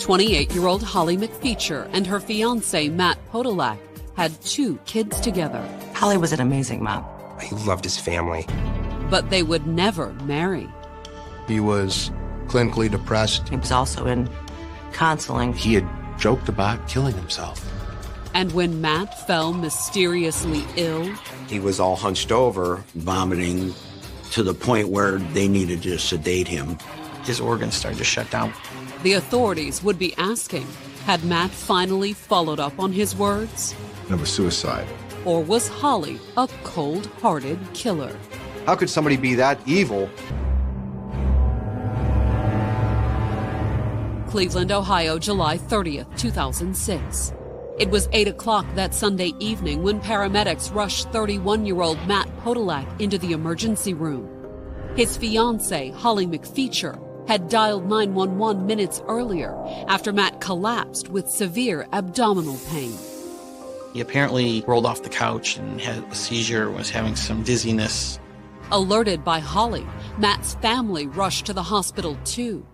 28-year-old Holly McFeeture and her fiancé, Matt Podolak, had 2 kids together. Holly was an amazing mom. He loved his family. But they would never marry. He was clinically depressed. He was also in counseling. He had joked about killing himself. And when Matt fell mysteriously ill, He was all hunched over. Vomiting to the point where they needed to sedate him. His organs started to shut down. the authorities would be asking, had Matt finally followed up on his words? It was suicide. Or was Holly a cold-hearted killer? How could somebody be that evil? Cleveland, Ohio, July 30th, 2006. It was 8 o'clock that Sunday evening when paramedics rushed 31-year-old Matt Podolak into the emergency room. His fiancée, Holly McFeeture, had dialed 911 minutes earlier after Matt collapsed with severe abdominal pain. He apparently rolled off the couch and had a seizure, was having some dizziness. Alerted by Holly, Matt's family rushed to the hospital too.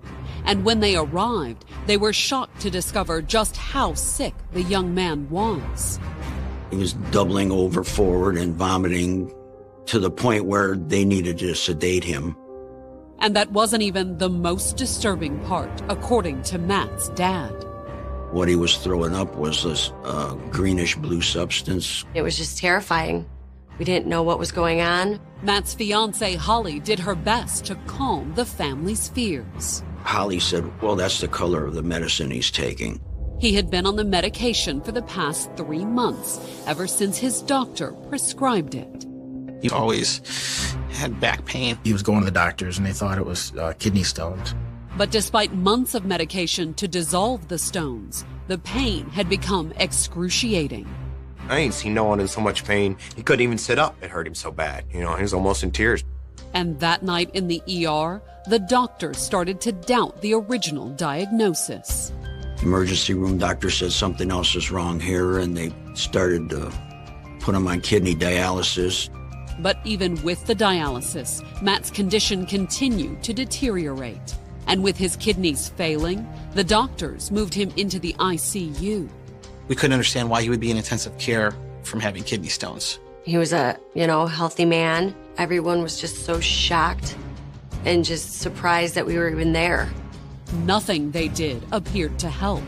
And when they arrived, they were shocked to discover just how sick the young man was. He was doubling over forward and vomiting to the point where they needed to sedate him. And that wasn't even the most disturbing part, according to Matt's dad. What he was throwing up was this greenish blue substance. It was just terrifying. We didn't know what was going on. Matt's fiancée, Holly, did her best to calm the family's fears. Holly said, well, that's the color of the medicine he's taking. He had been on the medication for the past 3 months, ever since his doctor prescribed it. He always had back pain. He was going to the doctors and they thought it was kidney stones. But despite months of medication to dissolve the stones, the pain had become excruciating. I ain't seen no one in so much pain. He couldn't even sit up. It hurt him so bad. He was almost in tears. And that night in the ER, the doctors started to doubt the original diagnosis. Emergency room doctor said something else is wrong here, and they started to put him on kidney dialysis. But even with the dialysis, Matt's condition continued to deteriorate. And with his kidneys failing, the doctors moved him into the ICU. We couldn't understand why he would be in intensive care from having kidney stones. He was a, healthy man. Everyone was just so shocked and just surprised that we were even there. Nothing they did appeared to help.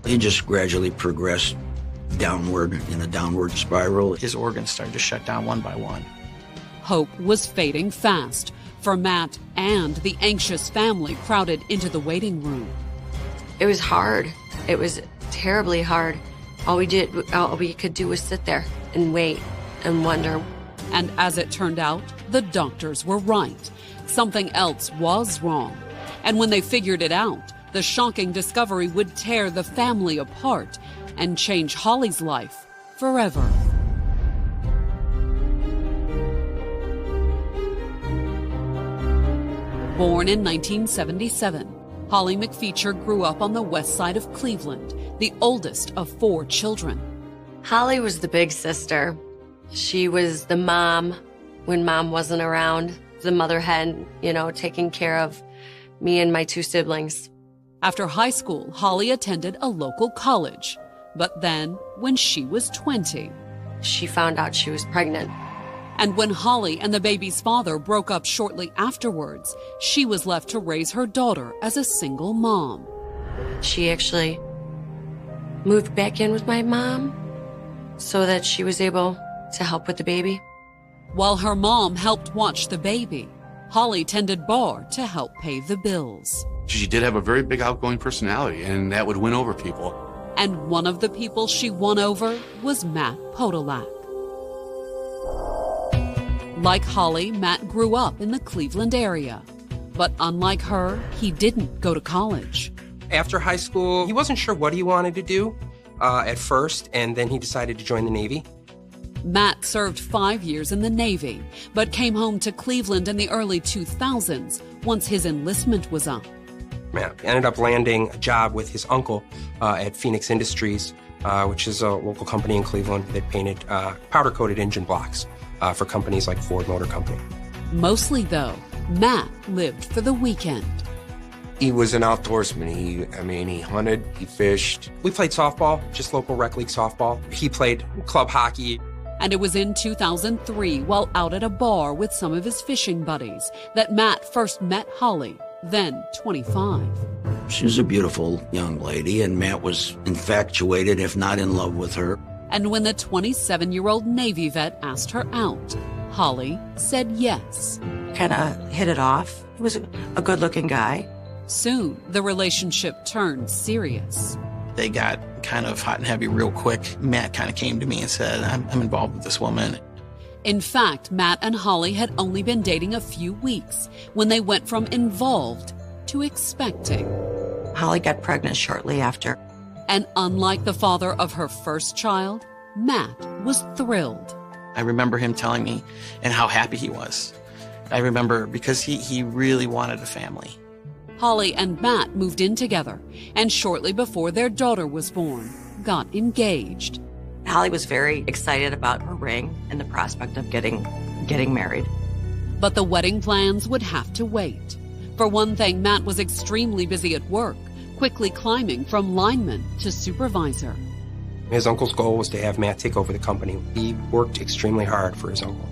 He just gradually progressed downward in a downward spiral. His organs started to shut down one by one. Hope was fading fast for Matt and the anxious family crowded into the waiting room. It was hard. It was terribly hard. All we could do was sit there and wait and wonder. And as it turned out, the doctors were right. Something else was wrong. And when they figured it out, the shocking discovery would tear the family apart and change Holly's life forever. Born in 1977, Holly McFeeture grew up on the west side of Cleveland, the oldest of 4 children. Holly was the big sister. She was the mom when mom wasn't around, the mother hen, taking care of me and my 2 siblings. After high school, Holly attended a local college. But then, when she was 20, she found out she was pregnant. And when Holly and the baby's father broke up shortly afterwards, she was left to raise her daughter as a single mom. She actually moved back in with my mom so that she was able to help with the baby. While her mom helped watch the baby, Holly tended bar to help pay the bills. She did have a very big outgoing personality, and that would win over people. And one of the people she won over was Matt Podolak. Like Holly, Matt grew up in the Cleveland area. But unlike her, he didn't go to college. After high school, he wasn't sure what he wanted to do at first, and then he decided to join the Navy. Matt served 5 years in the Navy, but came home to Cleveland in the early 2000s once his enlistment was up. Matt ended up landing a job with his uncle at Phoenix Industries, which is a local company in Cleveland that painted powder-coated engine blocks for companies like Ford Motor Company. Mostly, though, Matt lived for the weekend. He was an outdoorsman. He hunted, he fished. We played softball, just local rec league softball. He played club hockey. And it was in 2003, while out at a bar with some of his fishing buddies, that Matt first met Holly, then 25. She was a beautiful young lady, and Matt was infatuated, if not in love with her. And when the 27-year-old Navy vet asked her out, Holly said yes. Kind of hit it off. He was a good-looking guy. Soon, the relationship turned serious. They got kind of hot and heavy real quick. Matt kind of came to me and said, I'm involved with this woman. In fact, Matt and Holly had only been dating a few weeks when they went from involved to expecting. Holly got pregnant shortly after. And unlike the father of her first child, Matt was thrilled. I remember him telling me and how happy he was. I remember because he really wanted a family. Holly and Matt moved in together, and shortly before their daughter was born, got engaged. Holly was very excited about her ring and the prospect of getting married. But the wedding plans would have to wait. For one thing, Matt was extremely busy at work, quickly climbing from lineman to supervisor. His uncle's goal was to have Matt take over the company. He worked extremely hard for his uncle.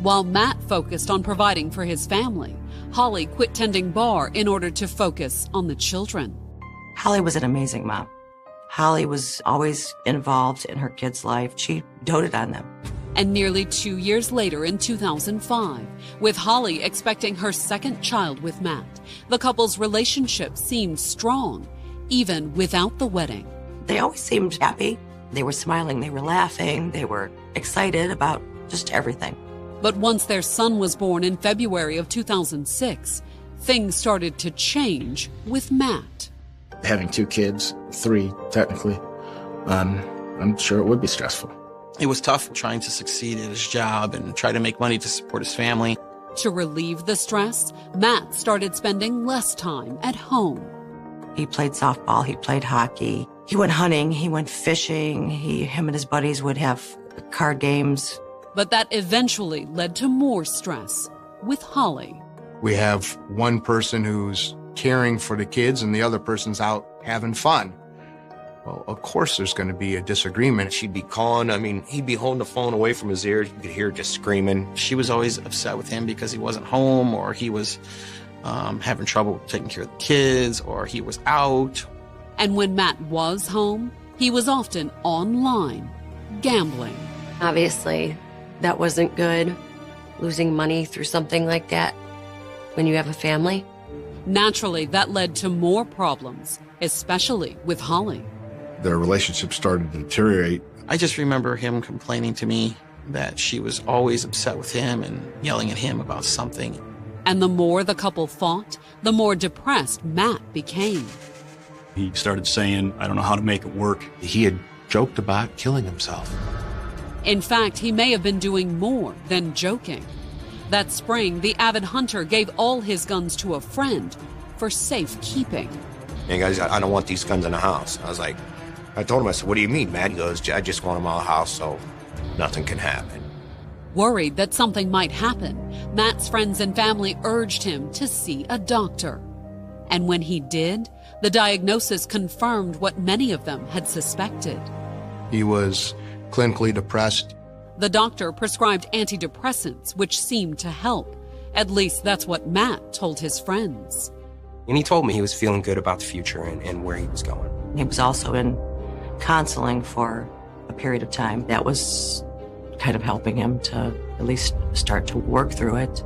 While Matt focused on providing for his family, Holly quit tending bar in order to focus on the children. Holly was an amazing mom. Holly was always involved in her kids' life. She doted on them. And nearly 2 years later, in 2005, with Holly expecting her second child with Matt, the couple's relationship seemed strong, even without the wedding. They always seemed happy. They were smiling, they were laughing, they were excited about just everything. But once their son was born in February of 2006, things started to change with Matt. Having 2 kids, 3 technically, I'm sure it would be stressful. It was tough trying to succeed at his job and try to make money to support his family. To relieve the stress, Matt started spending less time at home. He played softball, he played hockey, he went hunting, he went fishing, him and his buddies would have card games. But that eventually led to more stress with Holly. We have one person who's caring for the kids and the other person's out having fun. Well, of course there's going to be a disagreement. She'd be calling. He'd be holding the phone away from his ears. You could hear her just screaming. She was always upset with him because he wasn't home, or he was having trouble taking care of the kids, or he was out. And when Matt was home, he was often online, gambling. Obviously, that wasn't good, losing money through something like that when you have a family. Naturally, that led to more problems, especially with Holly. Their relationship started to deteriorate. I just remember him complaining to me that she was always upset with him and yelling at him about something. And the more the couple fought, the more depressed Matt became. He started saying, I don't know how to make it work. He had joked about killing himself. In fact, he may have been doing more than joking. That spring, the avid hunter gave all his guns to a friend for safekeeping. Hey guys, I don't want these guns in the house. I told him, I said, what do you mean, Matt? He goes, I just want them out of the house so nothing can happen. Worried that something might happen, Matt's friends and family urged him to see a doctor. And when he did, the diagnosis confirmed what many of them had suspected. He was clinically depressed. The doctor prescribed antidepressants, which seemed to help. At least that's what Matt told his friends. And he told me he was feeling good about the future and where he was going. He was also in counseling for a period of time. That was kind of helping him to at least start to work through it.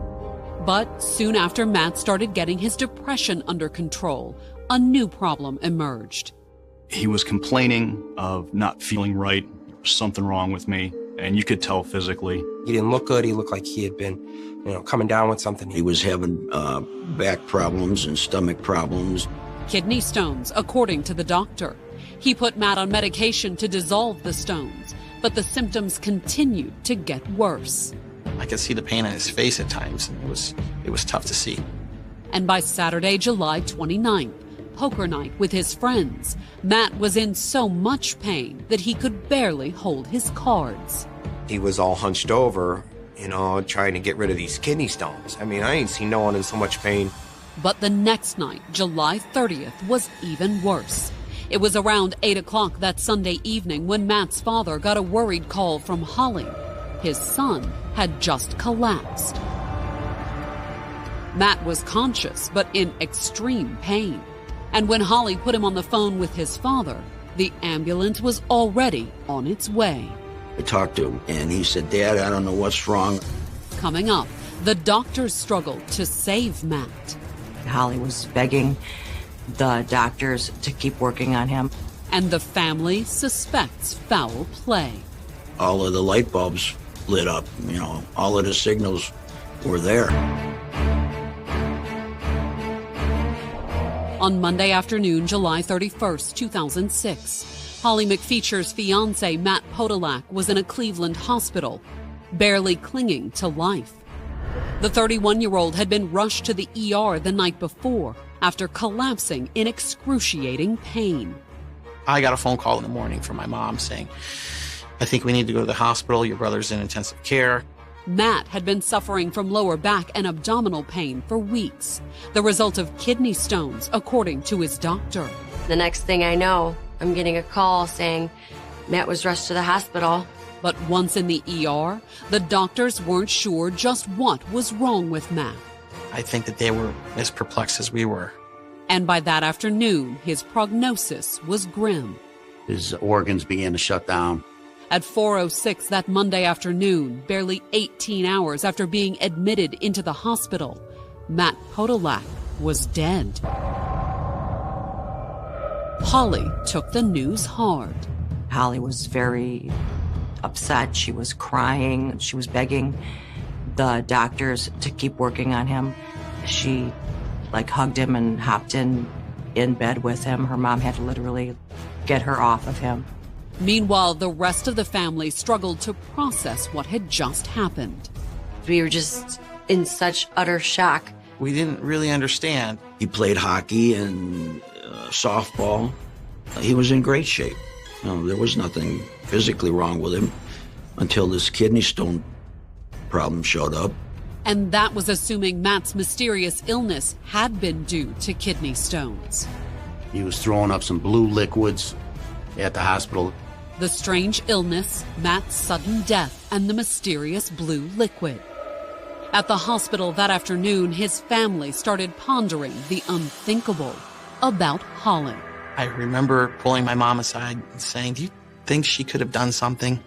But soon after Matt started getting his depression under control, a new problem emerged. He was complaining of not feeling right, something wrong with me, and you could tell physically. He didn't look good. He looked like he had been, coming down with something. He was having back problems and stomach problems. Kidney stones, according to the doctor. He put Matt on medication to dissolve the stones, but the symptoms continued to get worse. I could see the pain on his face at times, and it was tough to see. And by Saturday, July 29th, poker night with his friends, Matt was in so much pain that he could barely hold his cards. He was all hunched over, trying to get rid of these kidney stones. I ain't seen no one in so much pain But the next night, July 30th, was even worse. It was around 8 o'clock that Sunday evening when Matt's father got a worried call from Holly. His son had just collapsed. Matt was conscious, but in extreme pain. And when Holly put him on the phone with his father, the ambulance was already on its way. I talked to him, and he said, "Dad, I don't know what's wrong." Coming up, the doctors struggled to save Matt. Holly was begging the doctors to keep working on him. And the family suspects foul play. All of the light bulbs lit up, all of the signals were there. On Monday afternoon, July 31st, 2006, Holly McFeature's fiancé, Matt Podolak, was in a Cleveland hospital, barely clinging to life. The 31-year-old had been rushed to the ER the night before after collapsing in excruciating pain. I got a phone call in the morning from my mom saying, "I think we need to go to the hospital. Your brother's in intensive care." Matt had been suffering from lower back and abdominal pain for weeks, the result of kidney stones, according to his doctor. The next thing I know, I'm getting a call saying Matt was rushed to the hospital. But once in the ER, the doctors weren't sure just what was wrong with Matt. I think that they were as perplexed as we were. And by that afternoon, his prognosis was grim. His organs began to shut down. At 4:06 that Monday afternoon, barely 18 hours after being admitted into the hospital, Matt Podolak was dead. Holly took the news hard. Holly was very upset. She was crying. She was begging the doctors to keep working on him. She hugged him and hopped in bed with him. Her mom had to literally get her off of him. Meanwhile, the rest of the family struggled to process what had just happened. We were just in such utter shock. We didn't really understand. He played hockey and softball. He was in great shape. There was nothing physically wrong with him until this kidney stone problem showed up. And that was assuming Matt's mysterious illness had been due to kidney stones. He was throwing up some blue liquids at the hospital. The strange illness, Matt's sudden death, and the mysterious blue liquid. At the hospital that afternoon, his family started pondering the unthinkable about Holly. I remember pulling my mom aside and saying, "Do you think she could have done something?"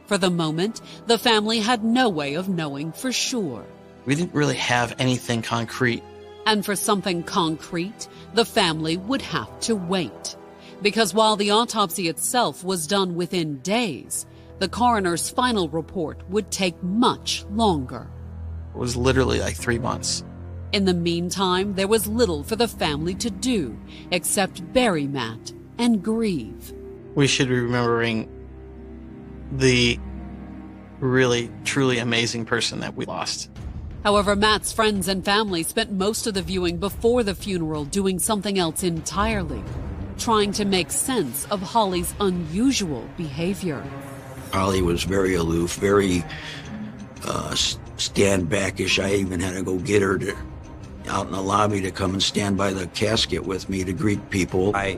For the moment, the family had no way of knowing for sure. We didn't really have anything concrete. And for something concrete, the family would have to wait. Because while the autopsy itself was done within days, the coroner's final report would take much longer. It was literally 3 months. In the meantime, there was little for the family to do except bury Matt and grieve. We should be remembering the really, truly amazing person that we lost. However, Matt's friends and family spent most of the viewing before the funeral doing something else entirely, trying to make sense of Holly's unusual behavior. Holly was very aloof, very stand-backish. I even had to go get her out in the lobby to come and stand by the casket with me to greet people. I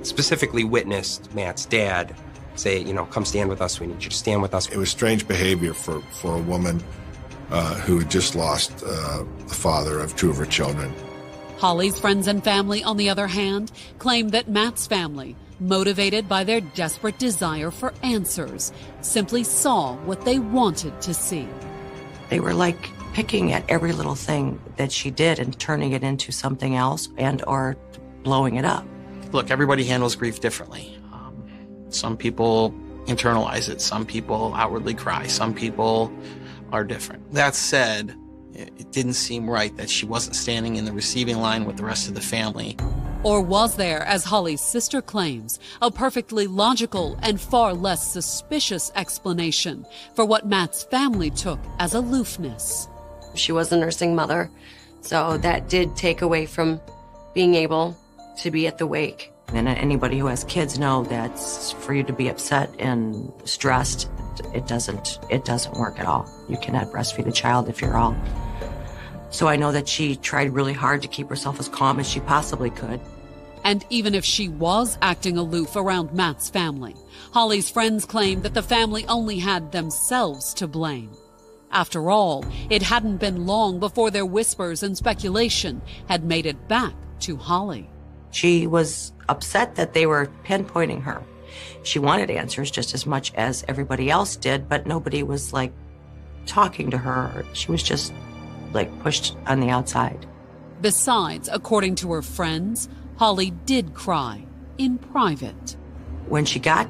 specifically witnessed Matt's dad say, "Come stand with us. We need you to stand with us." It was strange behavior for a woman who had just lost the father of 2 of her children. Holly's friends and family, on the other hand, claim that Matt's family, motivated by their desperate desire for answers, simply saw what they wanted to see. They were picking at every little thing that she did and turning it into something else or blowing it up. Look, everybody handles grief differently. Some people internalize it. Some people outwardly cry. Some people are different. That said, it didn't seem right that she wasn't standing in the receiving line with the rest of the family. Or was there, as Holly's sister claims, a perfectly logical and far less suspicious explanation for what Matt's family took as aloofness? She was a nursing mother, so that did take away from being able to be at the wake. And anybody who has kids know that for you to be upset and stressed, it doesn't work at all. You cannot breastfeed a child if you're all So I know that she tried really hard to keep herself as calm as she possibly could. And even if she was acting aloof around Matt's family, Holly's friends claim that the family only had themselves to blame. After all, it hadn't been long before their whispers and speculation had made it back to Holly. She was upset that they were pinpointing her. She wanted answers just as much as everybody else did, but nobody was, talking to her. She was just, pushed on the outside. Besides, according to her friends, Holly did cry in private. When she got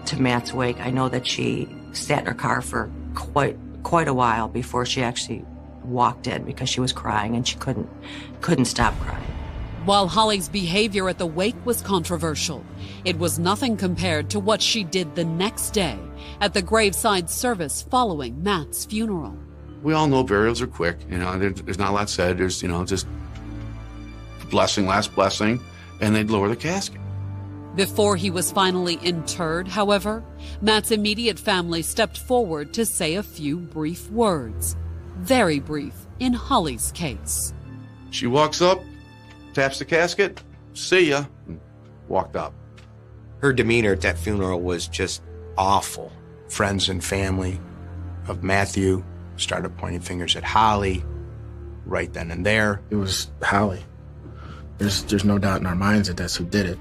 to Matt's wake, I know that she sat in her car for quite a while before she actually walked in because she was crying and she couldn't stop crying. While Holly's behavior at the wake was controversial, it was nothing compared to what she did the next day at the graveside service following Matt's funeral. We all know burials are quick. There's not a lot said. There's, just blessing, last blessing, and they'd lower the casket. Before he was finally interred, however, Matt's immediate family stepped forward to say a few brief words. Very brief in Holly's case. She walks up, taps the casket, see ya, and walked up. Her demeanor at that funeral was just awful. Friends and family of Matthew started pointing fingers at Holly right then and there. It was Holly. There's no doubt in our minds that that's who did it.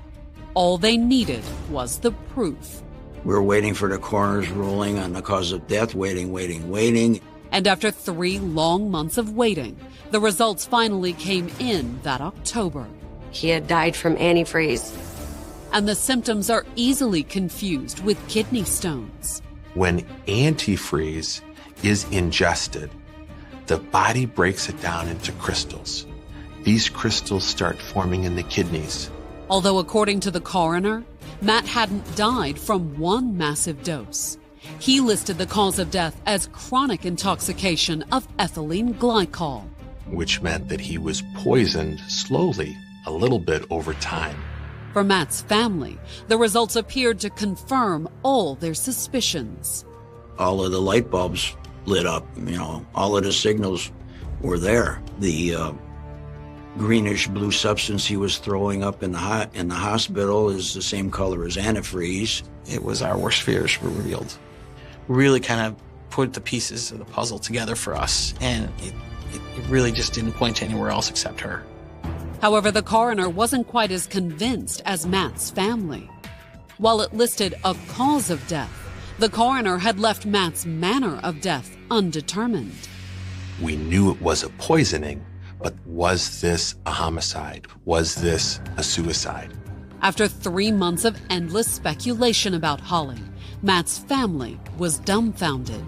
All they needed was the proof. We were waiting for the coroner's ruling on the cause of death, waiting. And after 3 long months of waiting, the results finally came in that October. He had died from antifreeze. And the symptoms are easily confused with kidney stones. When antifreeze is ingested, the body breaks it down into crystals. These crystals start forming in the kidneys. Although according to the coroner, Matt hadn't died from one massive dose. He listed the cause of death as chronic intoxication of ethylene glycol, which meant that he was poisoned slowly, a little bit over time. For Matt's family, the results appeared to confirm all their suspicions. All of the light bulbs lit up, all of the signals were there. The greenish blue substance he was throwing up in the hospital is the same color as antifreeze. It was our worst fears were revealed. Really kind of put the pieces of the puzzle together for us, and it really just didn't point to anywhere else except her. However, the coroner wasn't quite as convinced as Matt's family. While it listed a cause of death, the coroner had left Matt's manner of death undetermined. We knew it was a poisoning, but was this a homicide? Was this a suicide? After 3 months of endless speculation about Holly, Matt's family was dumbfounded.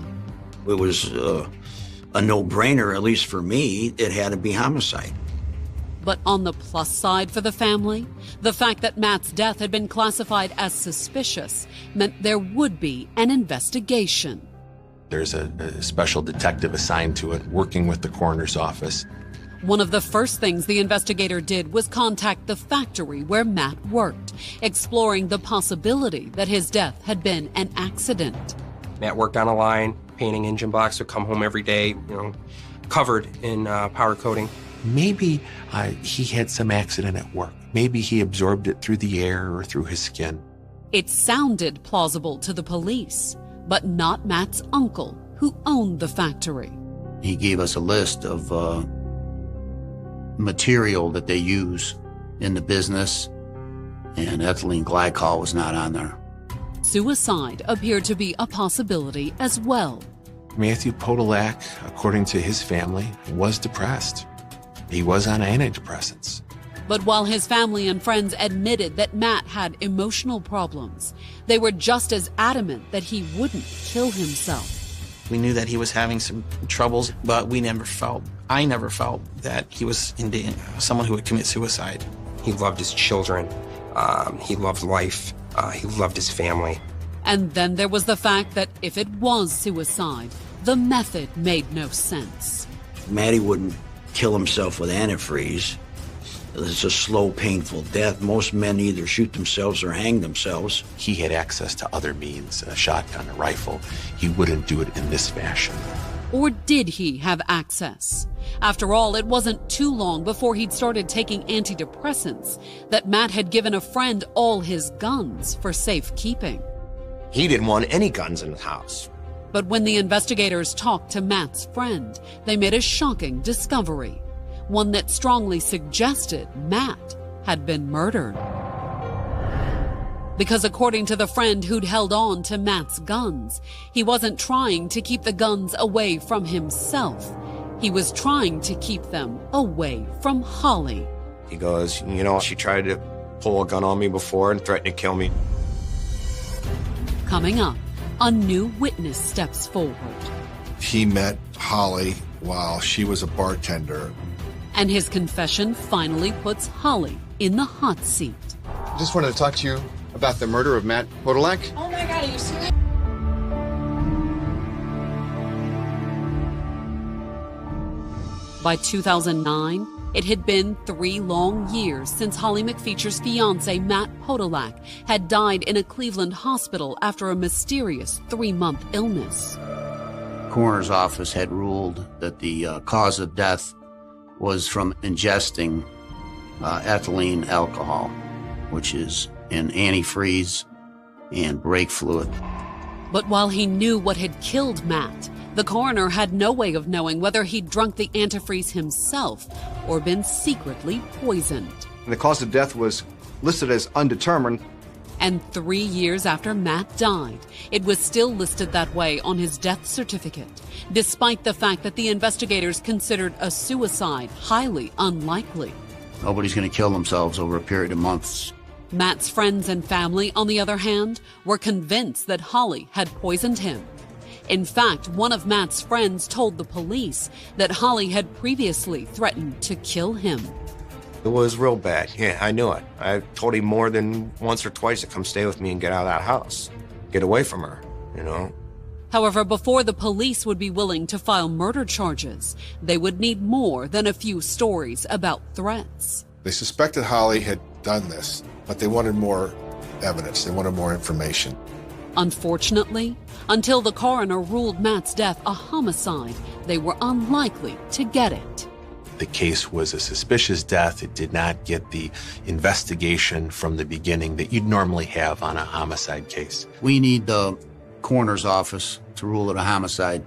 It was a no-brainer, at least for me. It had to be homicide. But on the plus side for the family, the fact that Matt's death had been classified as suspicious meant there would be an investigation. There's a special detective assigned to it, working with the coroner's office. One of the first things the investigator did was contact the factory where Matt worked, exploring the possibility that his death had been an accident. Matt worked on a line, painting engine blocks, would come home every day, covered in powder coating. Maybe he had some accident at work. Maybe he absorbed it through the air or through his skin. It sounded plausible to the police, but not Matt's uncle, who owned the factory. He gave us a list of material that they use in the business, and ethylene glycol was not on there. Suicide appeared to be a possibility as well. Matthew Podolak, according to his family, was depressed. He was on antidepressants. But while his family and friends admitted that Matt had emotional problems, they were just as adamant that he wouldn't kill himself. We knew that he was having some troubles, but I never felt that he was someone who would commit suicide. He loved his children. He loved life. He loved his family. And then there was the fact that if it was suicide, the method made no sense. Matty wouldn't kill himself with antifreeze. It's a slow, painful death. Most men either shoot themselves or hang themselves. He had access to other means, a shotgun, a rifle. He wouldn't do it in this fashion. Or did he have access? After all, it wasn't too long before he'd started taking antidepressants that Matt had given a friend all his guns for safekeeping. He didn't want any guns in the house. But when the investigators talked to Matt's friend, they made a shocking discovery, one that strongly suggested Matt had been murdered. Because according to the friend who'd held on to Matt's guns, he wasn't trying to keep the guns away from himself. He was trying to keep them away from Holly. He goes, you know, she tried to pull a gun on me before and threatened to kill me. Coming up, a new witness steps forward. He met Holly while she was a bartender. And his confession finally puts Holly in the hot seat. I just wanted to talk to you about the murder of Matt Podolak. Oh my God, are you serious? By 2009, it had been 3 long years since Holly McFeature's fiancé, Matt Podolak, had died in a Cleveland hospital after a mysterious 3-month illness. Coroner's office had ruled that the cause of death was from ingesting ethylene alcohol, which is an antifreeze and brake fluid. But while he knew what had killed Matt, the coroner had no way of knowing whether he'd drunk the antifreeze himself or been secretly poisoned. And the cause of death was listed as undetermined. And 3 years after Matt died, it was still listed that way on his death certificate, despite the fact that the investigators considered a suicide highly unlikely. Nobody's going to kill themselves over a period of months. Matt's friends and family, on the other hand, were convinced that Holly had poisoned him. In fact, one of Matt's friends told the police that Holly had previously threatened to kill him. It was real bad. Yeah, I knew it. I told him more than once or twice to come stay with me and get out of that house. Get away from her, you know? However, before the police would be willing to file murder charges, they would need more than a few stories about threats. They suspected Holly had done this, but they wanted more evidence. They wanted more information. Unfortunately, until the coroner ruled Matt's death a homicide, they were unlikely to get it. The case was a suspicious death. It did not get the investigation from the beginning that you'd normally have on a homicide case. We need the coroner's office to rule it a homicide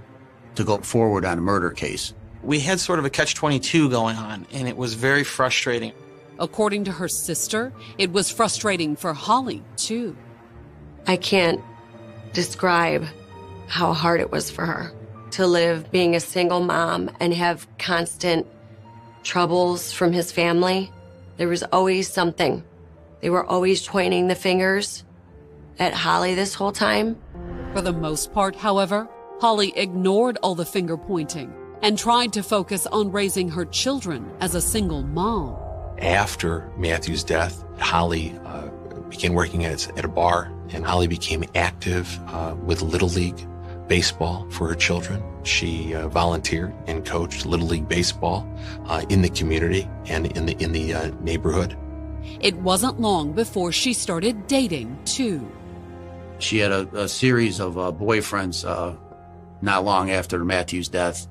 to go forward on a murder case. We had sort of a catch-22 going on, and it was very frustrating. According to her sister, it was frustrating for Holly, too. I can't describe how hard it was for her to live being a single mom and have constant troubles from his family. There was always something. They were always pointing the fingers at Holly this whole time. For the most part, however, Holly ignored all the finger pointing and tried to focus on raising her children as a single mom. After Matthew's death, Holly began working at a bar, and Holly became active with Little League baseball for her children. She volunteered and coached Little League baseball in the community and in the neighborhood. It wasn't long before she started dating, too. She had a series of boyfriends not long after Matthew's death.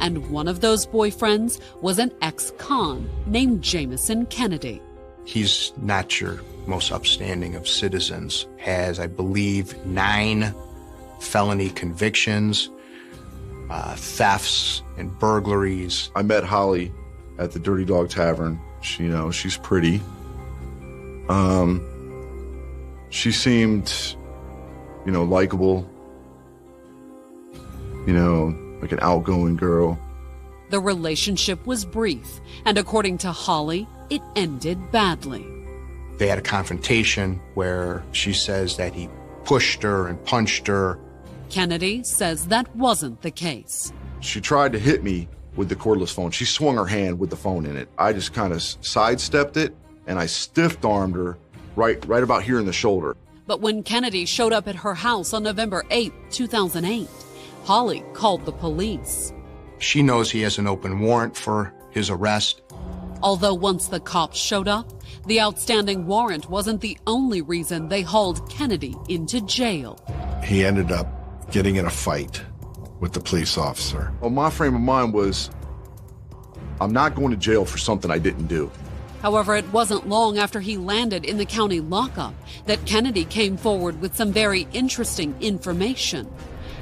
And one of those boyfriends was an ex-con named Jameson Kennedy. He's not your most upstanding of citizens. Has, I believe, 9 felony convictions, thefts and burglaries. I met Holly at the Dirty Dog Tavern. She's pretty. She seemed, likable. Like an outgoing girl. The relationship was brief, and according to Holly, it ended badly. They had a confrontation where she says that he pushed her and punched her. Kennedy says that wasn't the case. She tried to hit me with the cordless phone. She swung her hand with the phone in it. I just kind of sidestepped it, and I stiff-armed her right about here in the shoulder. But when Kennedy showed up at her house on November 8, 2008, Holly called the police. She knows he has an open warrant for his arrest. Although once the cops showed up, the outstanding warrant wasn't the only reason they hauled Kennedy into jail. He ended up getting in a fight with the police officer. Well, my frame of mind was, I'm not going to jail for something I didn't do. However, it wasn't long after he landed in the county lockup that Kennedy came forward with some very interesting information.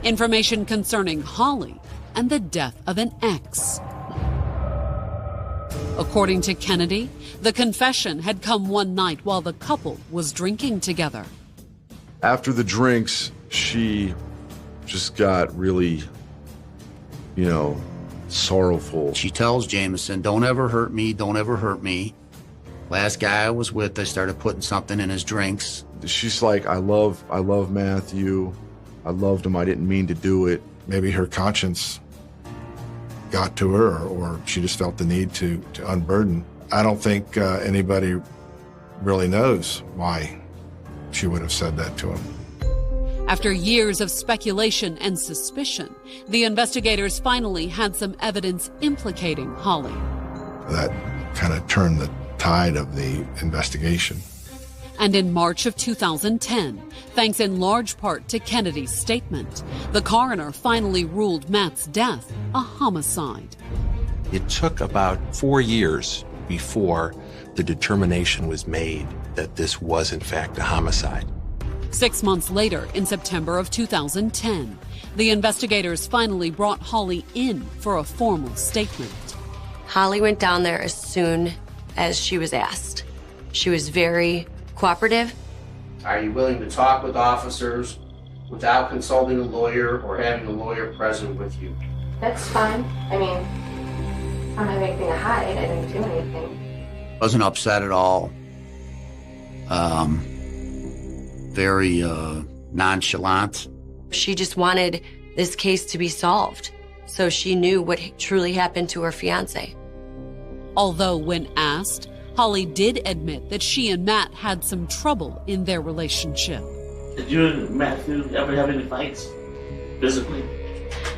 Information concerning Holly and the death of an ex. According to Kennedy, the confession had come one night while the couple was drinking together. After the drinks, she just got really, sorrowful. She tells Jameson, don't ever hurt me, don't ever hurt me. Last guy I was with, I started putting something in his drinks. She's like, I love Matthew. I loved him. I didn't mean to do it. Maybe her conscience got to her, or she just felt the need to unburden. I don't think anybody really knows why she would have said that to him. After years of speculation and suspicion, the investigators finally had some evidence implicating Holly. That kind of turned the tide of the investigation. And in March of 2010, thanks in large part to Kennedy's statement, the coroner finally ruled Matt's death a homicide. It took about 4 years before the determination was made that this was in fact a homicide. 6 months later, in September of 2010, the investigators finally brought Holly in for a formal statement. Holly went down there as soon as she was asked. She was very cooperative. Are you willing to talk with officers without consulting a lawyer or having a lawyer present with you? That's fine. I mean, I don't have anything to hide. I didn't do anything. Wasn't upset at all. Very nonchalant. She just wanted this case to be solved, so she knew what truly happened to her fiancé. Although when asked, Holly did admit that she and Matt had some trouble in their relationship. Did you and Matthew ever have any fights, physically?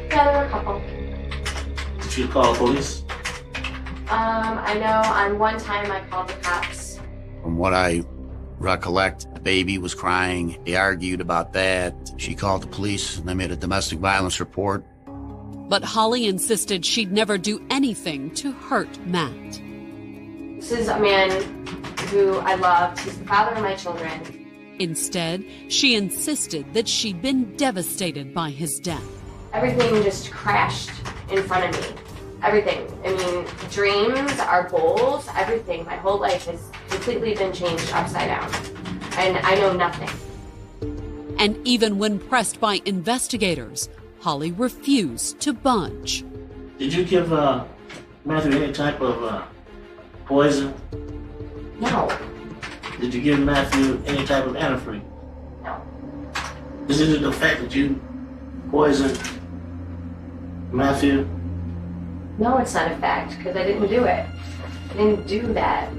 Yeah, there were a couple. Did you call the police? I know on one time I called the cops. From what I recollect, the baby was crying. They argued about that. She called the police and they made a domestic violence report. But Holly insisted she'd never do anything to hurt Matt. This is a man who I loved. He's the father of my children. Instead, she insisted that she'd been devastated by his death. Everything just crashed in front of me. Everything. I mean, dreams, our goals, everything. My whole life has completely been changed upside down. And I know nothing. And even when pressed by investigators, Holly refused to budge. Did you give Matthew any type of poison? No. Did you give Matthew any type of antifreeze? No. Is it the fact that you poisoned Matthew? No, it's not a fact, because I didn't do it. I didn't do that.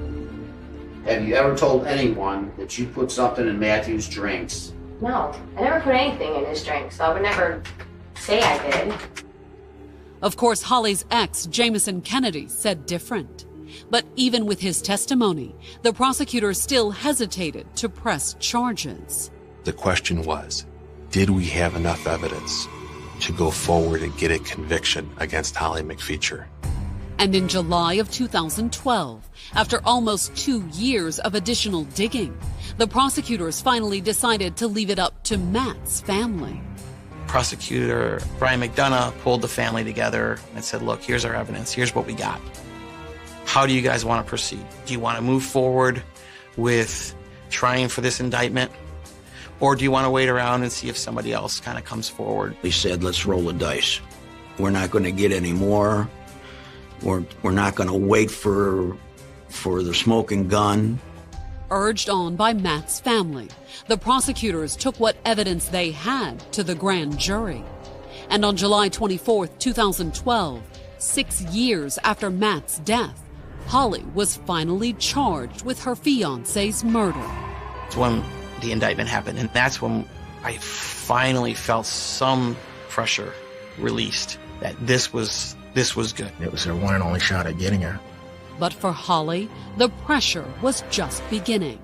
Have you ever told anyone that you put something in Matthew's drinks? No, I never put anything in his drink, so I would never say I did. Of course, Holly's ex, Jameson Kennedy, said different. But even with his testimony, the prosecutor still hesitated to press charges. The question was, did we have enough evidence to go forward and get a conviction against Holly McFeeture? And in July of 2012, after almost 2 years of additional digging, the prosecutors finally decided to leave it up to Matt's family. Prosecutor Brian McDonough pulled the family together and said, look, here's our evidence. Here's what we got. How do you guys want to proceed? Do you want to move forward with trying for this indictment? Or do you want to wait around and see if somebody else kind of comes forward? They said, let's roll the dice. We're not going to get any more. We're not going to wait for the smoking gun. Urged on by Matt's family, the prosecutors took what evidence they had to the grand jury. And on July 24, 2012, 6 years after Matt's death, Holly was finally charged with her fiancé's murder. It's when the indictment happened, and that's when I finally felt some pressure released that this was good. It was her one and only shot at getting her. But for Holly, the pressure was just beginning.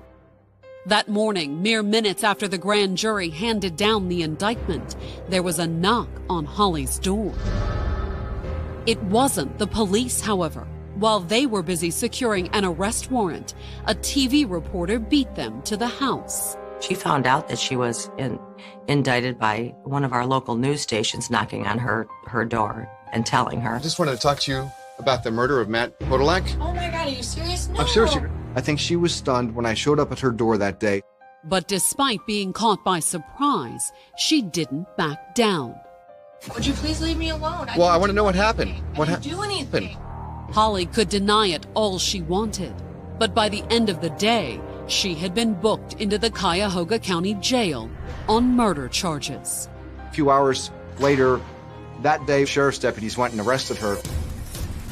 That morning, mere minutes after the grand jury handed down the indictment, there was a knock on Holly's door. It wasn't the police, however. While they were busy securing an arrest warrant, a TV reporter beat them to the house. She found out that she was indicted by one of our local news stations knocking on her door and telling her. I just wanted to talk to you about the murder of Matt Podolak. Oh my God, are you serious? No. I'm serious. I think she was stunned when I showed up at her door that day. But despite being caught by surprise, she didn't back down. Would you please leave me alone? Well, I want to know what happened. What happened? Do anything. Holly could deny it all she wanted, but by the end of the day, she had been booked into the Cuyahoga County Jail on murder charges. A few hours later, that day, sheriff's deputies went and arrested her.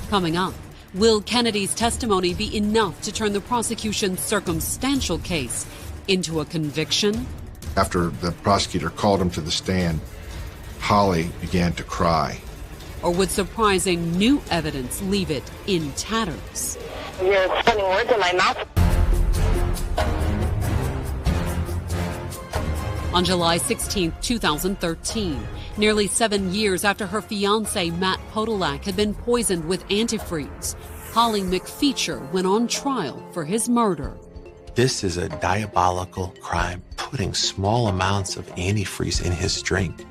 Coming up, will Kennedy's testimony be enough to turn the prosecution's circumstantial case into a conviction? After the prosecutor called him to the stand, Holly began to cry. Or would surprising new evidence leave it in tatters? You're putting words in my mouth. On July 16, 2013, nearly 7 years after her fiancé Matt Podolak had been poisoned with antifreeze, Holly McFeeture went on trial for his murder. This is a diabolical crime, putting small amounts of antifreeze in his drink,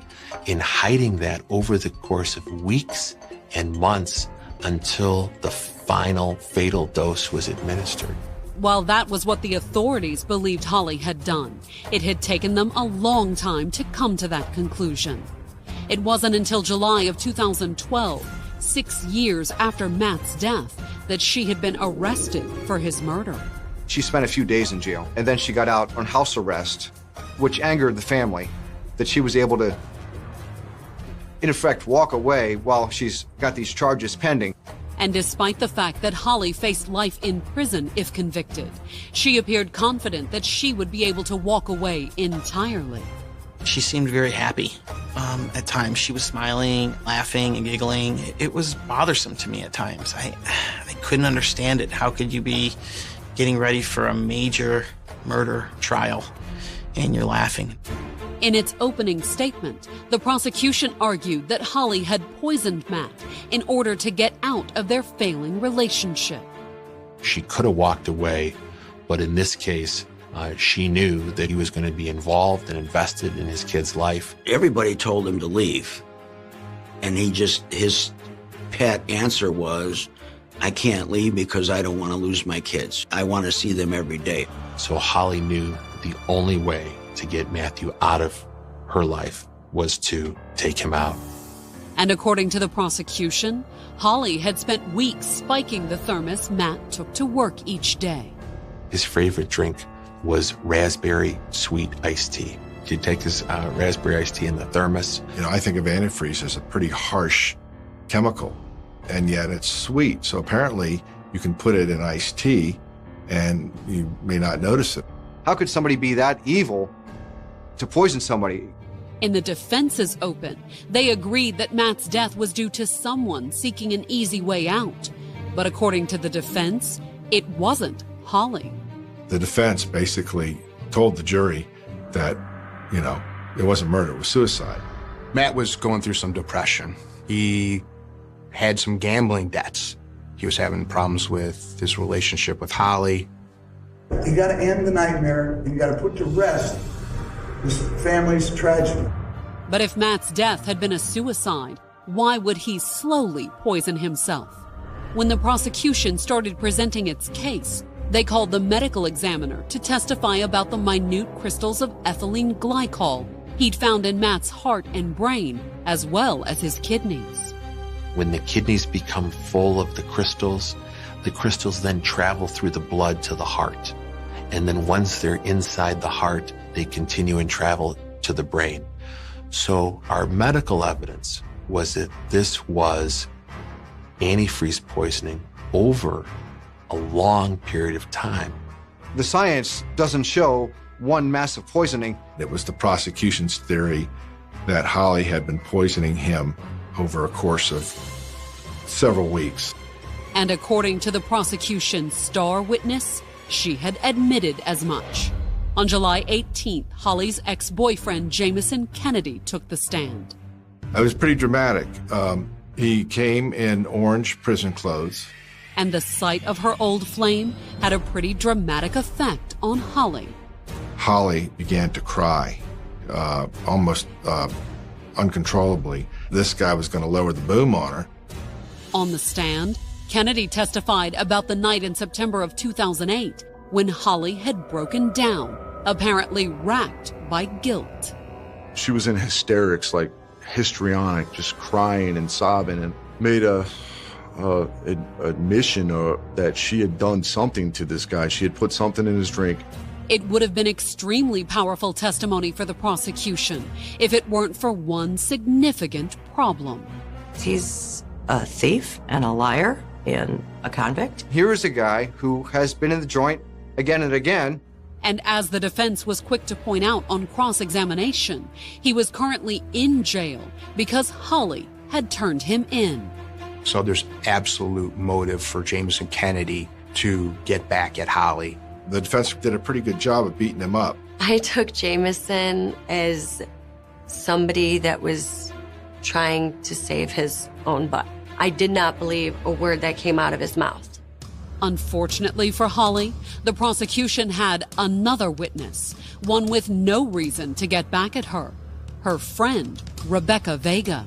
in hiding that over the course of weeks and months until the final fatal dose was administered. While that was what the authorities believed Holly had done, it had taken them a long time to come to that conclusion. It wasn't until July of 2012, 6 years after Matt's death, that she had been arrested for his murder. She spent a few days in jail, and then she got out on house arrest, which angered the family, that she was able to, in effect, walk away while she's got these charges pending. And despite the fact that Holly faced life in prison if convicted, she appeared confident that she would be able to walk away entirely. She seemed very happy. At times, she was smiling, laughing, and giggling. It was bothersome to me at times. I couldn't understand it. How could you be getting ready for a major murder trial and you're laughing? In its opening statement, the prosecution argued that Holly had poisoned Matt in order to get out of their failing relationship. She could have walked away, but in this case, she knew that he was going to be involved and invested in his kid's life. Everybody told him to leave. And his pet answer was, I can't leave because I don't want to lose my kids. I want to see them every day. So Holly knew the only way to get Matthew out of her life was to take him out. And according to the prosecution, Holly had spent weeks spiking the thermos Matt took to work each day. His favorite drink was raspberry sweet iced tea. He'd take his raspberry iced tea in the thermos. You know, I think of antifreeze as a pretty harsh chemical, and yet it's sweet. So apparently you can put it in iced tea and you may not notice it. How could somebody be that evil to poison somebody? In the defense's open, they agreed that Matt's death was due to someone seeking an easy way out. But according to the defense, it wasn't Holly. The defense basically told the jury that, you know, it wasn't murder, it was suicide. Matt was going through some depression. He had some gambling debts. He was having problems with his relationship with Holly. You got to end the nightmare. You got to put to rest this family's tragedy. But if Matt's death had been a suicide, why would he slowly poison himself? When the prosecution started presenting its case, they called the medical examiner to testify about the minute crystals of ethylene glycol he'd found in Matt's heart and brain, as well as his kidneys. When the kidneys become full of the crystals then travel through the blood to the heart. And then once they're inside the heart, they continue and travel to the brain. So our medical evidence was that this was antifreeze poisoning over a long period of time. The science doesn't show one massive poisoning. It was the prosecution's theory that Holly had been poisoning him over a course of several weeks. And according to the prosecution's star witness, she had admitted as much. On July 18th, Holly's ex-boyfriend Jamison Kennedy took the stand. It was pretty dramatic. He came in orange prison clothes. And the sight of her old flame had a pretty dramatic effect on Holly. Holly began to cry, almost uncontrollably. This guy was going to lower the boom on her. On the stand, Kennedy testified about the night in September of 2008 when Holly had broken down, apparently racked by guilt. She was in hysterics, like histrionic, just crying and sobbing, and made a admission that she had done something to this guy. She had put something in his drink. It would have been extremely powerful testimony for the prosecution if it weren't for one significant problem. He's a thief and a liar and a convict. Here is a guy who has been in the joint again and again. And as the defense was quick to point out on cross-examination, he was currently in jail because Holly had turned him in. So there's absolute motive for Jamison Kennedy to get back at Holly. The defense did a pretty good job of beating him up. I took Jamison as somebody that was trying to save his own butt. I did not believe a word that came out of his mouth. Unfortunately for Holly, the prosecution had another witness, one with no reason to get back at her, her friend, Rebecca Vega.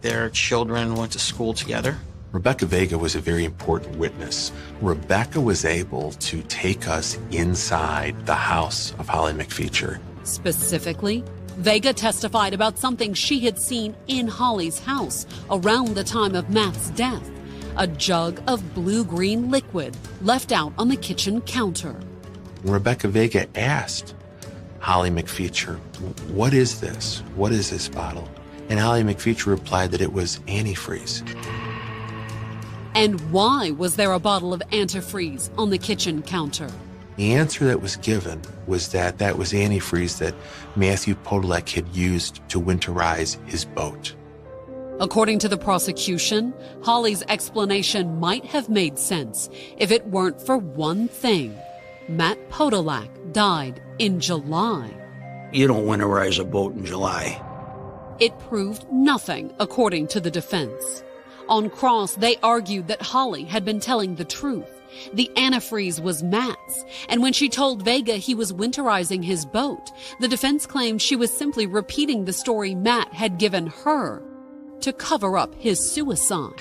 Their children went to school together. Rebecca Vega was a very important witness. Rebecca was able to take us inside the house of Holly McFeeture. Specifically, Vega testified about something she had seen in Holly's house around the time of Matt's death. A jug of blue-green liquid left out on the kitchen counter. Rebecca Vega asked Holly McFeeture, "What is this? What is this bottle?" And Holly McFeeture replied that it was antifreeze. And why was there a bottle of antifreeze on the kitchen counter? The answer that was given was that that was antifreeze that Matthew Podolak had used to winterize his boat. According to the prosecution, Holly's explanation might have made sense if it weren't for one thing. Matt Podolak died in July. You don't winterize a boat in July. It proved nothing, according to the defense. On cross, they argued that Holly had been telling the truth. The antifreeze was Matt's, and when she told Vega he was winterizing his boat, the defense claimed she was simply repeating the story Matt had given her to cover up his suicide.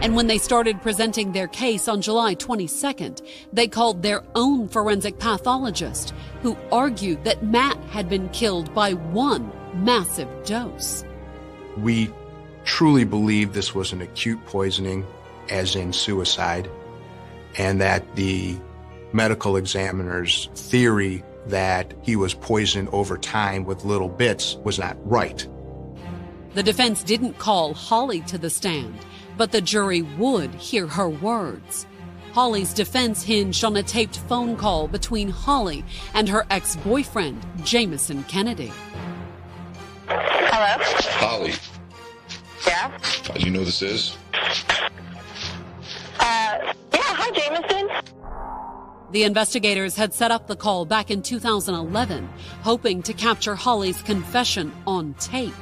And when they started presenting their case on July 22nd, they called their own forensic pathologist, who argued that Matt had been killed by one massive dose. We truly believe this was an acute poisoning, as in suicide, and that the medical examiner's theory that he was poisoned over time with little bits was not right. The defense didn't call Holly to the stand, but the jury would hear her words. Holly's defense hinged on a taped phone call between Holly and her ex-boyfriend, Jamison Kennedy. Hello? Holly, Yeah? do you know who this is? Yeah, hi, Jamison. The investigators had set up the call back in 2011, hoping to capture Holly's confession on tape.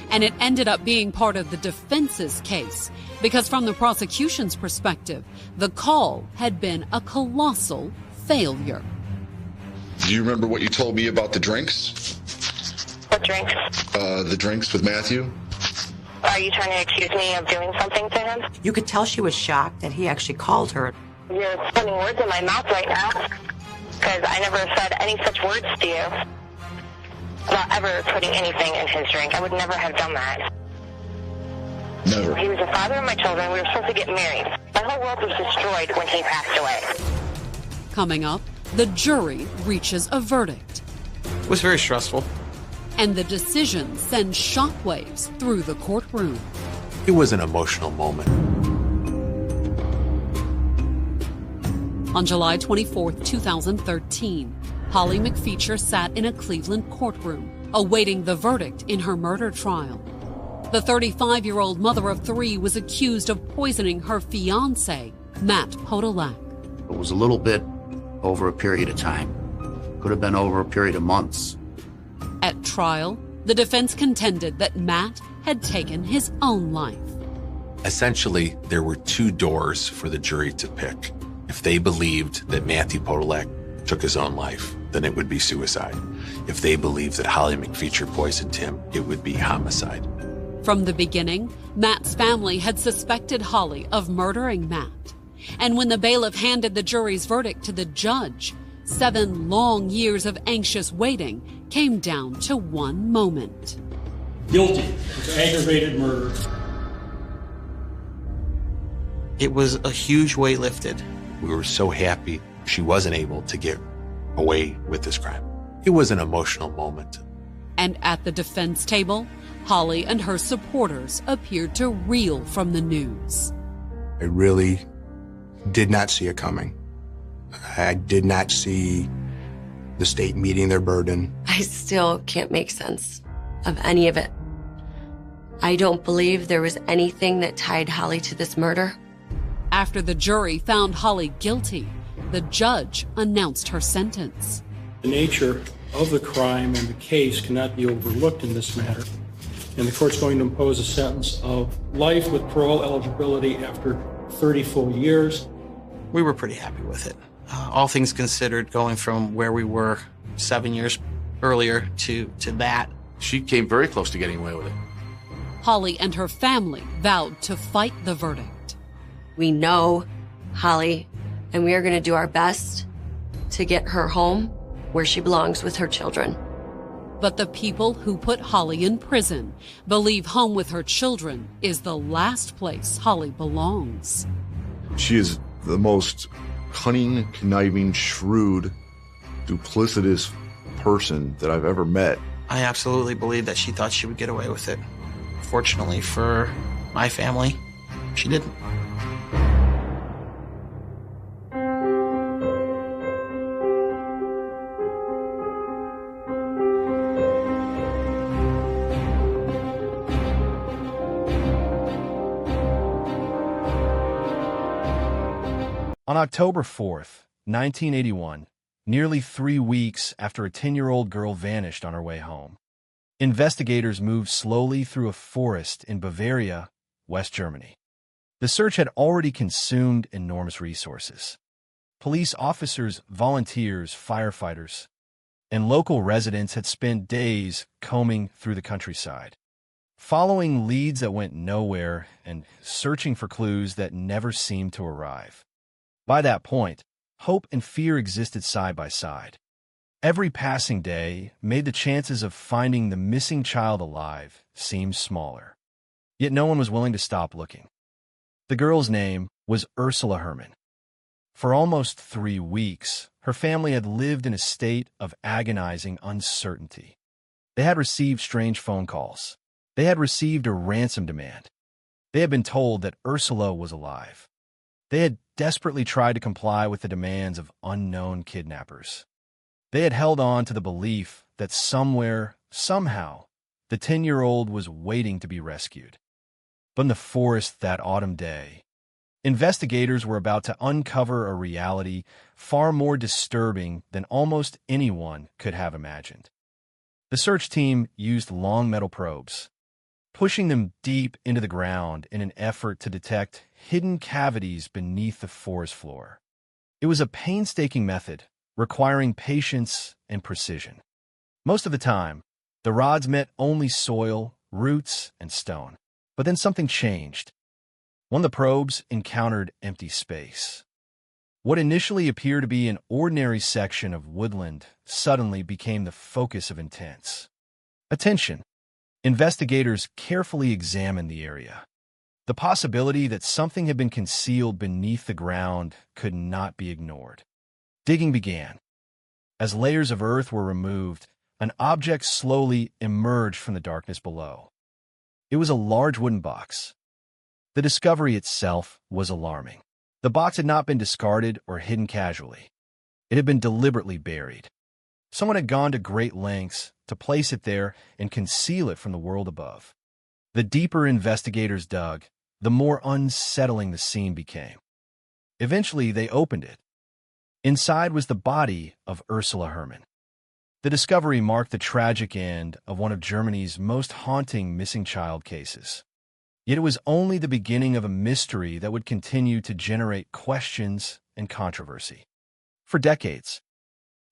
And it ended up being part of the defense's case, because from the prosecution's perspective, the call had been a colossal failure. Do you remember what you told me about the drinks? What drinks? The drinks with Matthew? Are you trying to accuse me of doing something to him? You could tell she was shocked that he actually called her. You're putting words in my mouth right now, because I never said any such words to you about ever putting anything in his drink. I would never have done that. Never. He was the father of my children. We were supposed to get married. My whole world was destroyed when he passed away. Coming up, the jury reaches a verdict. It was very stressful. And the decision sends shockwaves through the courtroom. It was an emotional moment. On July 24, 2013, Holly McFeeture sat in a Cleveland courtroom, awaiting the verdict in her murder trial. The 35-year-old mother of three was accused of poisoning her fiancé, Matt Podolak. It was a little bit over a period of time. Could have been over a period of months. At trial, the defense contended that Matt had taken his own life. Essentially, there were two doors for the jury to pick. If they believed that Matthew Podolak took his own life, then it would be suicide. If they believed that Holly McFeeture poisoned him, it would be homicide. From the beginning, Matt's family had suspected Holly of murdering Matt. And when the bailiff handed the jury's verdict to the judge, 7 long years of anxious waiting came down to one moment. Guilty of aggravated murder. It was a huge weight lifted. We were so happy she wasn't able to get away with this crime. It was an emotional moment. And at the defense table, Holly and her supporters appeared to reel from the news. I really did not see it coming. I did not see the state meeting their burden. I still can't make sense of any of it. I don't believe there was anything that tied Holly to this murder. After the jury found Holly guilty, the judge announced her sentence. The nature of the crime and the case cannot be overlooked in this matter, and the court's going to impose a sentence of life with parole eligibility after 30 full years. We were pretty happy with it. All things considered, going from where we were 7 years earlier to that. She came very close to getting away with it. Holly and her family vowed to fight the verdict. We know Holly, and we are going to do our best to get her home where she belongs with her children. But the people who put Holly in prison believe home with her children is the last place Holly belongs. She is the most cunning, conniving, shrewd, duplicitous person that I've ever met. I absolutely believe that she thought she would get away with it. Fortunately for my family, she didn't. On October 4th, 1981, nearly 3 weeks after a 10-year-old girl vanished on her way home, investigators moved slowly through a forest in Bavaria, West Germany. The search had already consumed enormous resources. Police officers, volunteers, firefighters, and local residents had spent days combing through the countryside, following leads that went nowhere and searching for clues that never seemed to arrive. By that point, hope and fear existed side by side. Every passing day made the chances of finding the missing child alive seem smaller. Yet no one was willing to stop looking. The girl's name was Ursula Herrmann. For almost 3 weeks, her family had lived in a state of agonizing uncertainty. They had received strange phone calls. They had received a ransom demand. They had been told that Ursula was alive. They had desperately tried to comply with the demands of unknown kidnappers. They had held on to the belief that somewhere, somehow, the 10-year-old was waiting to be rescued. But in the forest that autumn day, investigators were about to uncover a reality far more disturbing than almost anyone could have imagined. The search team used long metal probes, pushing them deep into the ground in an effort to detect hidden cavities beneath the forest floor. It was a painstaking method, requiring patience and precision. Most of the time, the rods met only soil, roots, and stone. But then something changed. One of the probes encountered empty space. What initially appeared to be an ordinary section of woodland suddenly became the focus of intense attention. Investigators carefully examined the area. The possibility that something had been concealed beneath the ground could not be ignored. Digging began. As layers of earth were removed, an object slowly emerged from the darkness below. It was a large wooden box. The discovery itself was alarming. The box had not been discarded or hidden casually. It had been deliberately buried. Someone had gone to great lengths to place it there and conceal it from the world above. The deeper investigators dug, the more unsettling the scene became. Eventually, they opened it. Inside was the body of Ursula Herrmann. The discovery marked the tragic end of one of Germany's most haunting missing child cases. Yet it was only the beginning of a mystery that would continue to generate questions and controversy. For decades,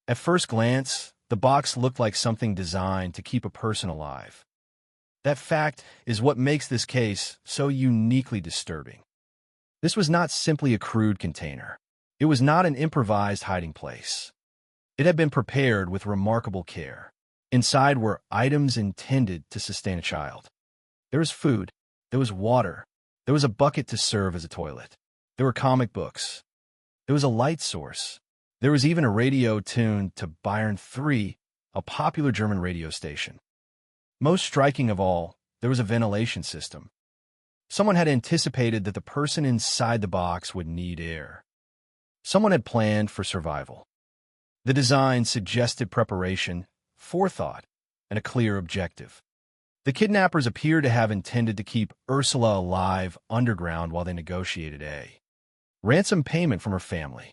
at first glance, the box looked like something designed to keep a person alive. That fact is what makes this case so uniquely disturbing. This was not simply a crude container. It was not an improvised hiding place. It had been prepared with remarkable care. Inside were items intended to sustain a child. There was food. There was water. There was a bucket to serve as a toilet. There were comic books. There was a light source. There was even a radio tuned to Bayern 3, a popular German radio station. Most striking of all, there was a ventilation system. Someone had anticipated that the person inside the box would need air. Someone had planned for survival. The design suggested preparation, forethought, and a clear objective. The kidnappers appear to have intended to keep Ursula alive underground while they negotiated a ransom payment from her family.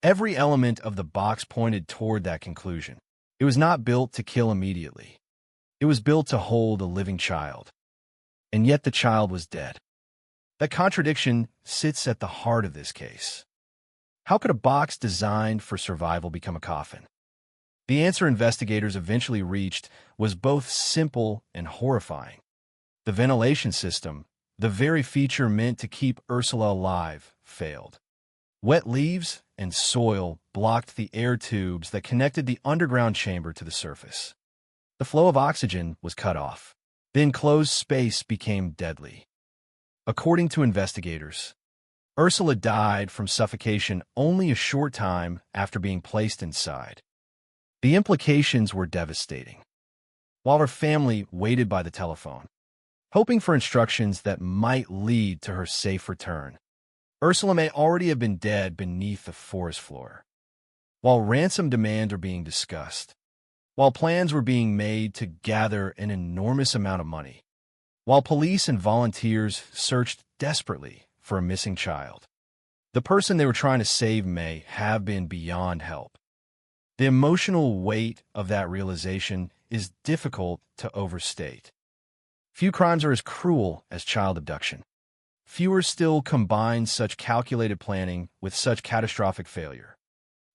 Every element of the box pointed toward that conclusion. It was not built to kill immediately. It was built to hold a living child. And yet the child was dead. That contradiction sits at the heart of this case. How could a box designed for survival become a coffin? The answer investigators eventually reached was both simple and horrifying. The ventilation system, the very feature meant to keep Ursula alive, failed. Wet leaves and soil blocked the air tubes that connected the underground chamber to the surface. The flow of oxygen was cut off. The enclosed space became deadly. According to investigators, Ursula died from suffocation only a short time after being placed inside. The implications were devastating. While her family waited by the telephone, hoping for instructions that might lead to her safe return, Ursula may already have been dead beneath the forest floor. While ransom demands were being discussed, while plans were being made to gather an enormous amount of money, while police and volunteers searched desperately for a missing child, the person they were trying to save may have been beyond help. The emotional weight of that realization is difficult to overstate. Few crimes are as cruel as child abduction. Fewer still combine such calculated planning with such catastrophic failure.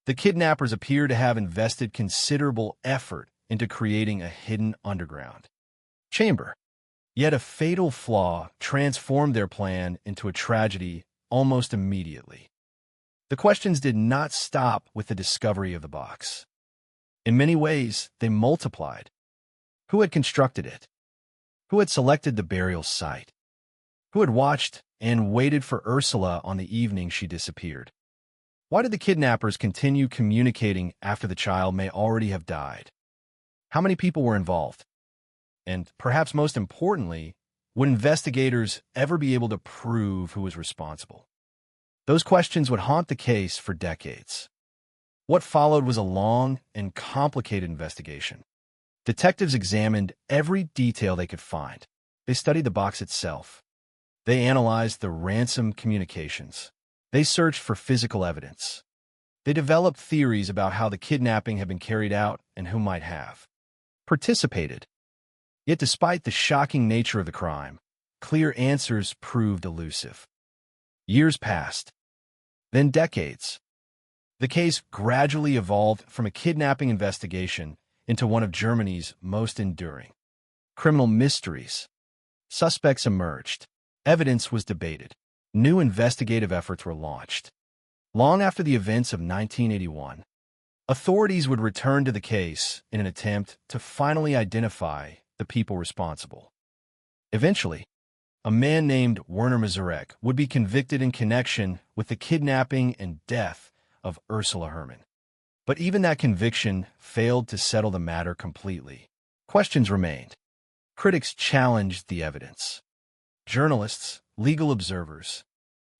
The kidnappers appear to have invested considerable effort into creating a hidden underground chamber. Yet a fatal flaw transformed their plan into a tragedy almost immediately. The questions did not stop with the discovery of the box. In many ways, they multiplied. Who had constructed it? Who had selected the burial site? Who had watched and waited for Ursula on the evening she disappeared? Why did the kidnappers continue communicating after the child may already have died? How many people were involved? And perhaps most importantly, would investigators ever be able to prove who was responsible? Those questions would haunt the case for decades. What followed was a long and complicated investigation. Detectives examined every detail they could find. They studied the box itself. They analyzed the ransom communications. They searched for physical evidence. They developed theories about how the kidnapping had been carried out and who might have participated. Yet despite the shocking nature of the crime, clear answers proved elusive. Years passed, then decades. The case gradually evolved from a kidnapping investigation into one of Germany's most enduring criminal mysteries. Suspects emerged. Evidence was debated. New investigative efforts were launched. Long after the events of 1981, authorities would return to the case in an attempt to finally identify the people responsible. Eventually, a man named Werner Mazurek would be convicted in connection with the kidnapping and death of Ursula Herrmann. But even that conviction failed to settle the matter completely. Questions remained. Critics challenged the evidence. Journalists, legal observers,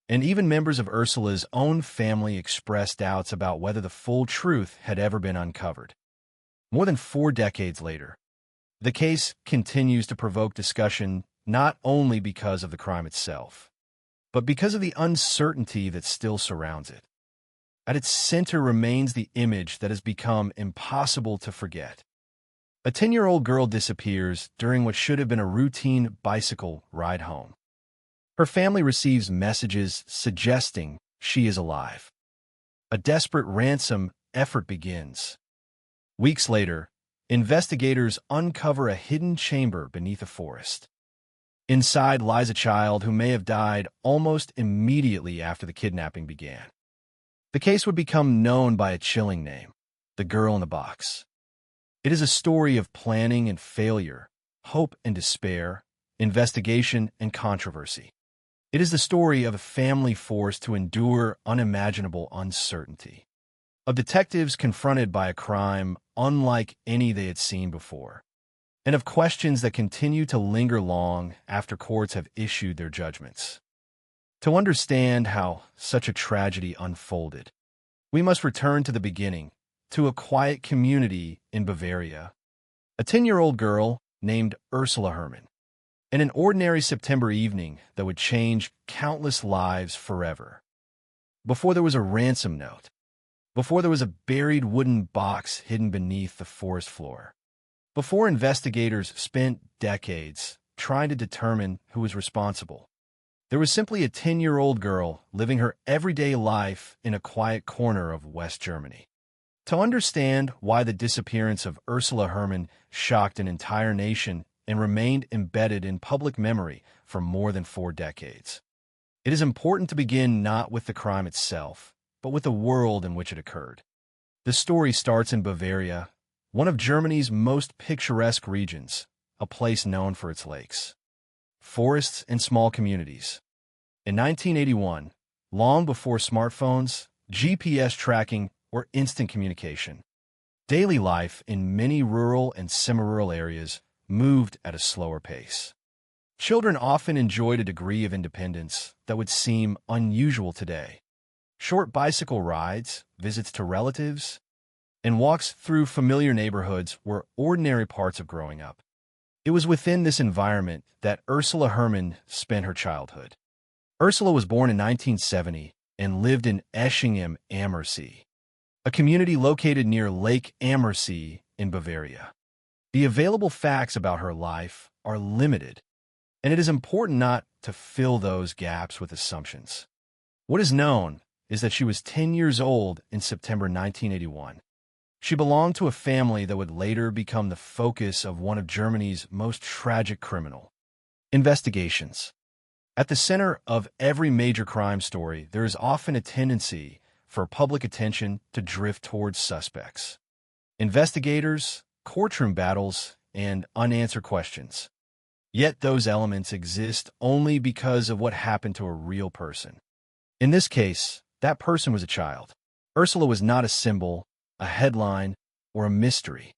and even members of Ursula's own family expressed doubts about whether the full truth had ever been uncovered. More than 4 decades later, the case continues to provoke discussion not only because of the crime itself, but because of the uncertainty that still surrounds it. At its center remains the image that has become impossible to forget. A 10-year-old girl disappears during what should have been a routine bicycle ride home. Her family receives messages suggesting she is alive. A desperate ransom effort begins. Weeks later, investigators uncover a hidden chamber beneath a forest. Inside lies a child who may have died almost immediately after the kidnapping began. The case would become known by a chilling name, The Girl in the Box. It is a story of planning and failure, hope and despair, investigation and controversy. It is the story of a family forced to endure unimaginable uncertainty, of detectives confronted by a crime unlike any they had seen before, and of questions that continue to linger long after courts have issued their judgments. To understand how such a tragedy unfolded, we must return to the beginning, to a quiet community in Bavaria. A 10-year-old girl named Ursula Herrmann, and an ordinary September evening that would change countless lives forever. Before there was a ransom note, before there was a buried wooden box hidden beneath the forest floor, before investigators spent decades trying to determine who was responsible, there was simply a 10-year-old girl living her everyday life in a quiet corner of West Germany. To understand why the disappearance of Ursula Herrmann shocked an entire nation and remained embedded in public memory for more than 4 decades, it is important to begin not with the crime itself, but with the world in which it occurred. The story starts in Bavaria, one of Germany's most picturesque regions, a place known for its lakes, forests, and small communities. In 1981, long before smartphones, GPS tracking, or instant communication, daily life in many rural and semi-rural areas moved at a slower pace. Children often enjoyed a degree of independence that would seem unusual today. Short bicycle rides, visits to relatives, and walks through familiar neighborhoods were ordinary parts of growing up. It was within this environment that Ursula Herrmann spent her childhood. Ursula was born in 1970 and lived in Eschingham am Mersee, a community located near Lake Ammersee in Bavaria. The available facts about her life are limited, and it is important not to fill those gaps with assumptions. What is known is that she was 10 years old in September 1981. She belonged to a family that would later become the focus of one of Germany's most tragic criminal investigations. At the center of every major crime story, there is often a tendency for public attention to drift towards suspects, investigators, courtroom battles, and unanswered questions. Yet those elements exist only because of what happened to a real person. In this case, that person was a child. Ursula was not a symbol, a headline, or a mystery.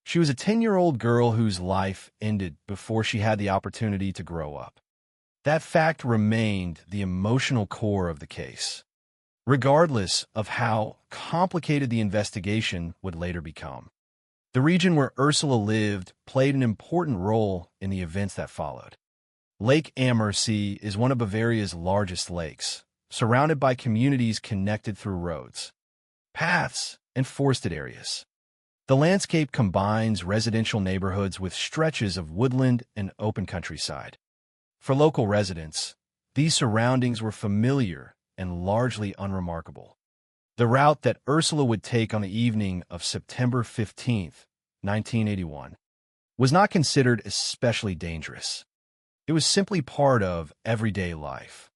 She was a 10-year-old girl whose life ended before she had the opportunity to grow up. That fact remained the emotional core of the case, regardless of how complicated the investigation would later become. The region where Ursula lived played an important role in the events that followed. Lake Ammersee is one of Bavaria's largest lakes, surrounded by communities connected through roads, paths, and forested areas. The landscape combines residential neighborhoods with stretches of woodland and open countryside. For local residents, these surroundings were familiar and largely unremarkable. The route that Ursula would take on the evening of September 15, 1981, was not considered especially dangerous. It was simply part of everyday life.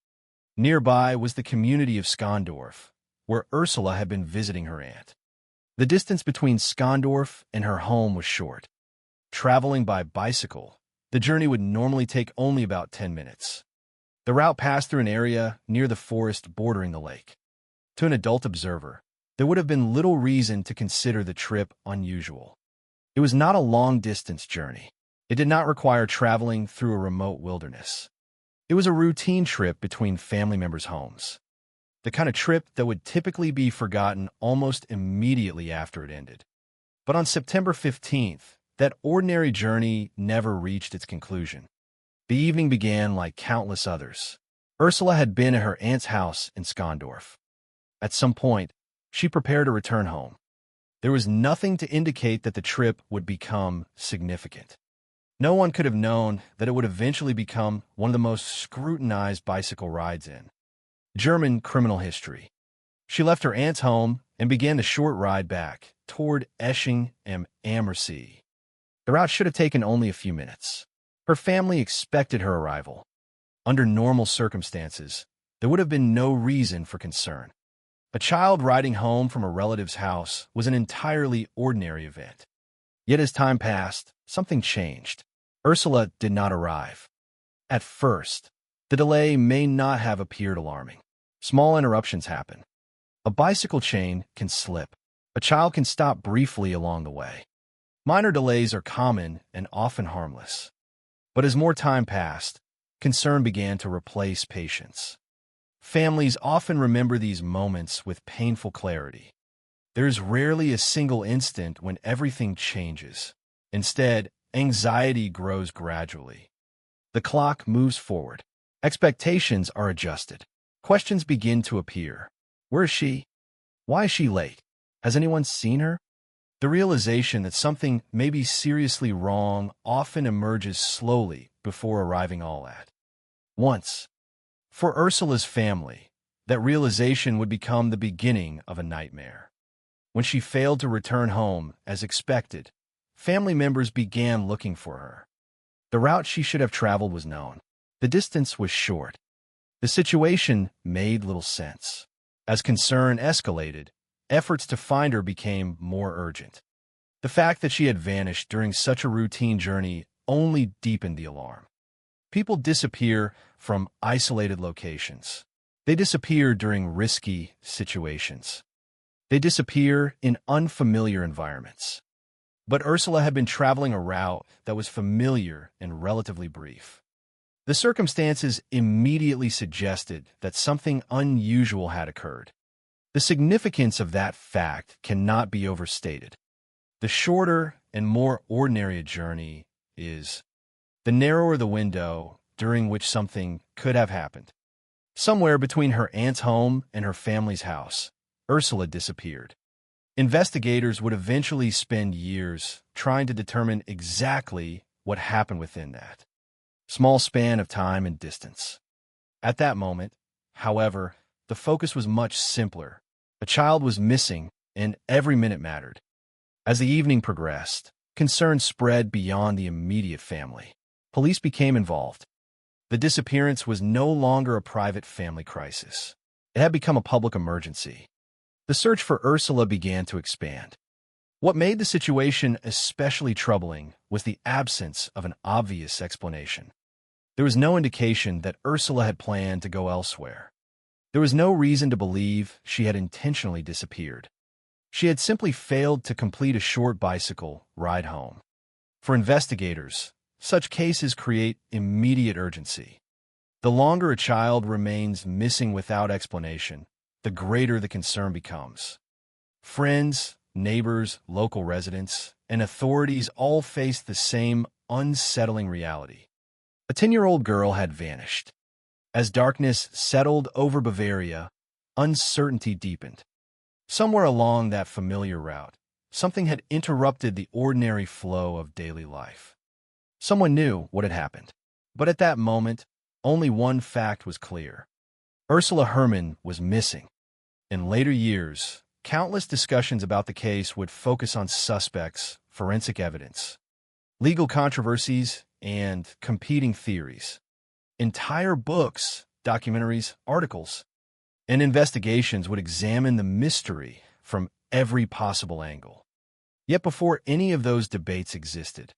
Nearby was the community of Skondorf, where Ursula had been visiting her aunt. The distance between Skondorf and her home was short. Traveling by bicycle, the journey would normally take only about 10 minutes. The route passed through an area near the forest bordering the lake. To an adult observer, there would have been little reason to consider the trip unusual. It was not a long-distance journey. It did not require traveling through a remote wilderness. It was a routine trip between family members' homes, the kind of trip that would typically be forgotten almost immediately after it ended. But on September 15th, that ordinary journey never reached its conclusion. The evening began like countless others. Ursula had been at her aunt's house in Skondorf. At some point, She prepared to return home. There was nothing to indicate that the trip would become significant. No one could have known that it would eventually become one of the most scrutinized bicycle rides in German criminal history. She left her aunt's home and began the short ride back toward Esching am Ammersee. The route should have taken only a few minutes. Her family expected her arrival. Under normal circumstances, there would have been no reason for concern. A child riding home from a relative's house was an entirely ordinary event. Yet as time passed, something changed. Ursula did not arrive. At first, the delay may not have appeared alarming. Small interruptions happen. A bicycle chain can slip. A child can stop briefly along the way. Minor delays are common and often harmless. But as more time passed, concern began to replace patience. Families often remember these moments with painful clarity. There's rarely a single instant when everything changes. Instead, anxiety grows gradually. The clock moves forward. Expectations are adjusted. Questions begin to appear. Where is she? Why is she late? Has anyone seen her? The realization that something may be seriously wrong often emerges slowly before arriving all at once. For Ursula's family, that realization would become the beginning of a nightmare. When she failed to return home as expected, family members began looking for her. The route she should have traveled was known. The distance was short. The situation made little sense. As concern escalated, efforts to find her became more urgent. The fact that she had vanished during such a routine journey only deepened the alarm. People disappear from isolated locations. They disappear during risky situations. They disappear in unfamiliar environments. But Ursula had been traveling a route that was familiar and relatively brief. The circumstances immediately suggested that something unusual had occurred. The significance of that fact cannot be overstated. The shorter and more ordinary a journey is, the narrower the window during which something could have happened. Somewhere between her aunt's home and her family's house, Ursula disappeared. Investigators would eventually spend years trying to determine exactly what happened within that small span of time and distance. At that moment, however, the focus was much simpler. A child was missing, and every minute mattered. As the evening progressed, concern spread beyond the immediate family. Police became involved. The disappearance was no longer a private family crisis. It had become a public emergency. The search for Ursula began to expand. What made the situation especially troubling was the absence of an obvious explanation. There was no indication that Ursula had planned to go elsewhere. There was no reason to believe she had intentionally disappeared. She had simply failed to complete a short bicycle ride home. For investigators, such cases create immediate urgency. The longer a child remains missing without explanation, the greater the concern becomes. Friends, neighbors, local residents, and authorities all face the same unsettling reality. A 10-year-old girl had vanished. As darkness settled over Bavaria, uncertainty deepened. Somewhere along that familiar route, something had interrupted the ordinary flow of daily life. Someone knew what had happened. But at that moment, only one fact was clear. Ursula Herrmann was missing. In later years, countless discussions about the case would focus on suspects, forensic evidence, legal controversies, and competing theories. Entire books, documentaries, articles, and investigations would examine the mystery from every possible angle. Yet before any of those debates existed,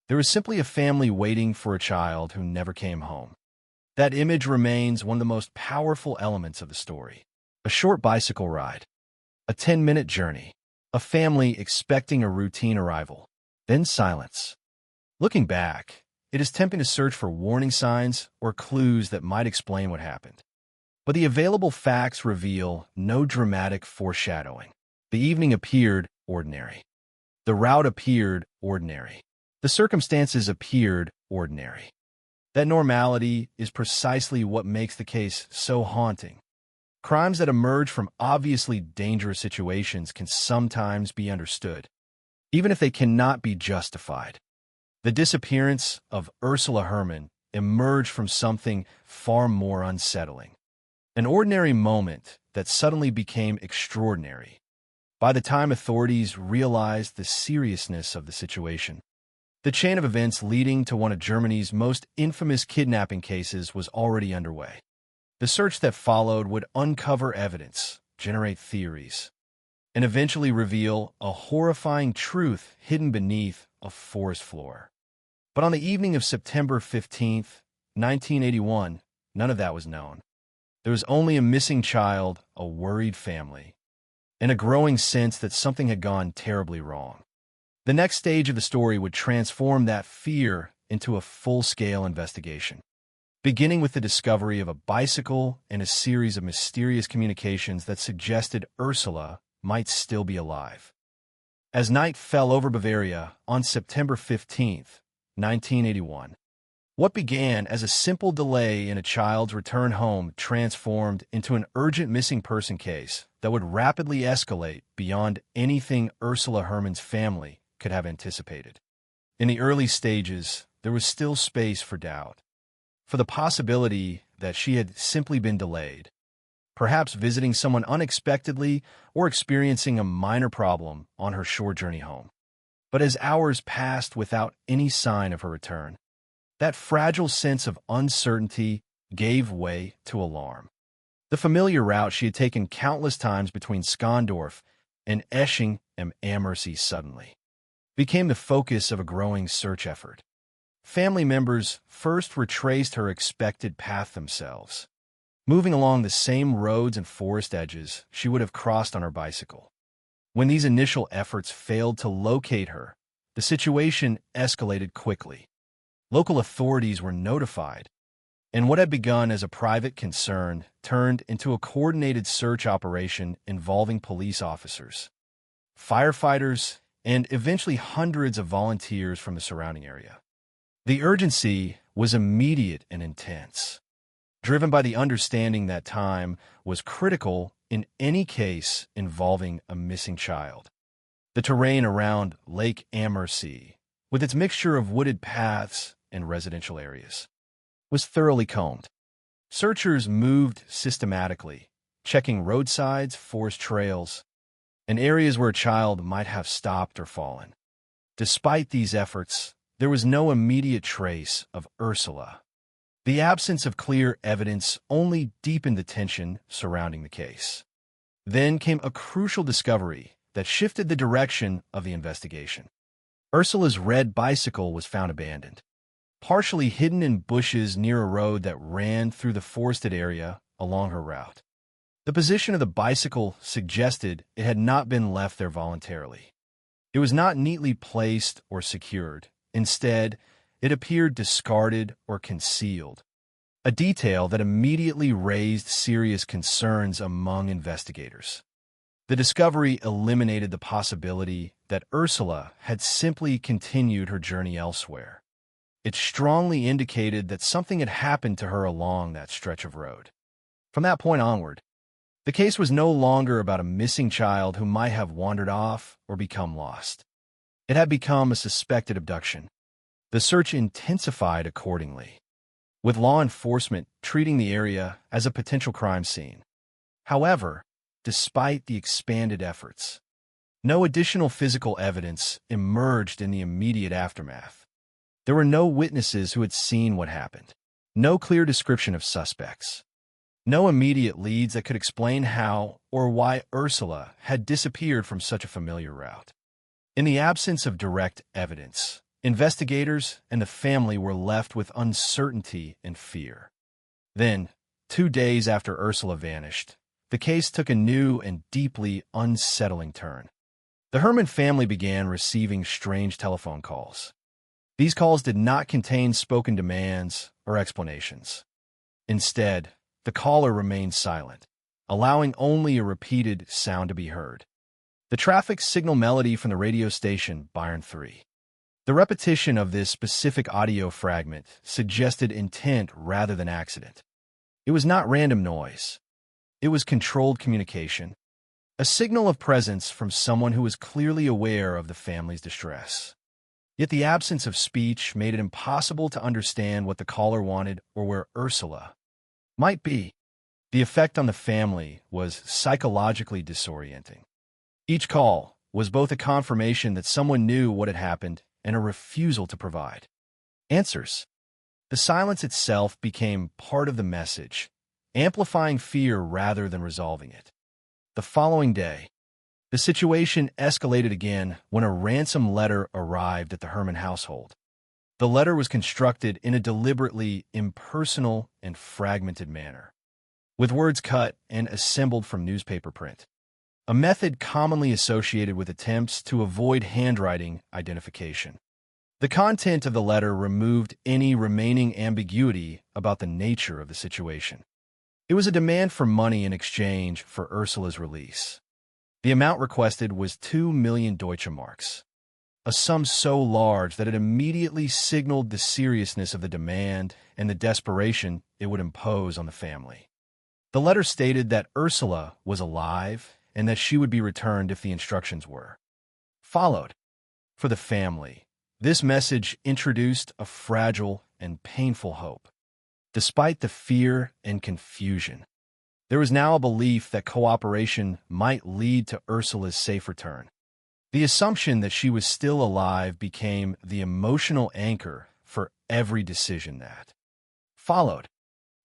there was simply a family waiting for a child who never came home. That image remains one of the most powerful elements of the story. A short bicycle ride, a 10-minute journey, a family expecting a routine arrival, then silence. Looking back, it is tempting to search for warning signs or clues that might explain what happened. But the available facts reveal no dramatic foreshadowing. The evening appeared ordinary. The route appeared ordinary. The circumstances appeared ordinary. That normality is precisely what makes the case so haunting. Crimes that emerge from obviously dangerous situations can sometimes be understood, even if they cannot be justified. The disappearance of Ursula Herrmann emerged from something far more unsettling. An ordinary moment that suddenly became extraordinary. By the time authorities realized the seriousness of the situation, the chain of events leading to one of Germany's most infamous kidnapping cases was already underway. The search that followed would uncover evidence, generate theories, and eventually reveal a horrifying truth hidden beneath a forest floor. But on the evening of September 15th, 1981, none of that was known. There was only a missing child, a worried family, and a growing sense that something had gone terribly wrong. The next stage of the story would transform that fear into a full-scale investigation, beginning with the discovery of a bicycle and a series of mysterious communications that suggested Ursula might still be alive. As night fell over Bavaria on September 15th, 1981, what began as a simple delay in a child's return home transformed into an urgent missing person case that would rapidly escalate beyond anything Ursula Herrmann's family could have anticipated. In the early stages, there was still space for doubt, for the possibility that she had simply been delayed, perhaps visiting someone unexpectedly or experiencing a minor problem on her short journey home. But as hours passed without any sign of her return, that fragile sense of uncertainty gave way to alarm. The familiar route she had taken countless times between Skondorf and Esching am Ammersee suddenly became the focus of a growing search effort. Family members first retraced her expected path themselves, moving along the same roads and forest edges she would have crossed on her bicycle. When these initial efforts failed to locate her, the situation escalated quickly. Local authorities were notified, and what had begun as a private concern turned into a coordinated search operation involving police officers, firefighters, and eventually hundreds of volunteers from the surrounding area. The urgency was immediate and intense, driven by the understanding that time was critical in any case involving a missing child. The terrain around Lake Ammersee, with its mixture of wooded paths and residential areas, was thoroughly combed. Searchers moved systematically, checking roadsides, forest trails, and areas where a child might have stopped or fallen. Despite these efforts, there was no immediate trace of Ursula. The absence of clear evidence only deepened the tension surrounding the case. Then came a crucial discovery that shifted the direction of the investigation. Ursula's red bicycle was found abandoned, partially hidden in bushes near a road that ran through the forested area along her route. The position of the bicycle suggested it had not been left there voluntarily. It was not neatly placed or secured. Instead, it appeared discarded or concealed, a detail that immediately raised serious concerns among investigators. The discovery eliminated the possibility that Ursula had simply continued her journey elsewhere. It strongly indicated that something had happened to her along that stretch of road. From that point onward, the case was no longer about a missing child who might have wandered off or become lost. It had become a suspected abduction. The search intensified accordingly, with law enforcement treating the area as a potential crime scene. However, despite the expanded efforts, no additional physical evidence emerged in the immediate aftermath. There were no witnesses who had seen what happened, no clear description of suspects, no immediate leads that could explain how or why Ursula had disappeared from such a familiar route. In the absence of direct evidence, investigators and the family were left with uncertainty and fear. Then, 2 days after Ursula vanished, the case took a new and deeply unsettling turn. The Herrmann family began receiving strange telephone calls. These calls did not contain spoken demands or explanations. Instead, the caller remained silent, allowing only a repeated sound to be heard. The traffic signal melody from the radio station Bayern 3. The repetition of this specific audio fragment suggested intent rather than accident. It was not random noise. It was controlled communication, a signal of presence from someone who was clearly aware of the family's distress. Yet the absence of speech made it impossible to understand what the caller wanted or where Ursula might be. The effect on the family was psychologically disorienting. Each call was both a confirmation that someone knew what had happened and a refusal to provide answers. The silence itself became part of the message, amplifying fear rather than resolving it. The following day, the situation escalated again when a ransom letter arrived at the Herman household. The letter was constructed in a deliberately impersonal and fragmented manner, with words cut and assembled from newspaper print, a method commonly associated with attempts to avoid handwriting identification. The content of the letter removed any remaining ambiguity about the nature of the situation. It was a demand for money in exchange for Ursula's release. The amount requested was 2 million Deutsche Marks, a sum so large that it immediately signaled the seriousness of the demand and the desperation it would impose on the family. The letter stated that Ursula was alive and that she would be returned if the instructions were followed. For the family, this message introduced a fragile and painful hope. Despite the fear and confusion, there was now a belief that cooperation might lead to Ursula's safe return. The assumption that she was still alive became the emotional anchor for every decision that followed.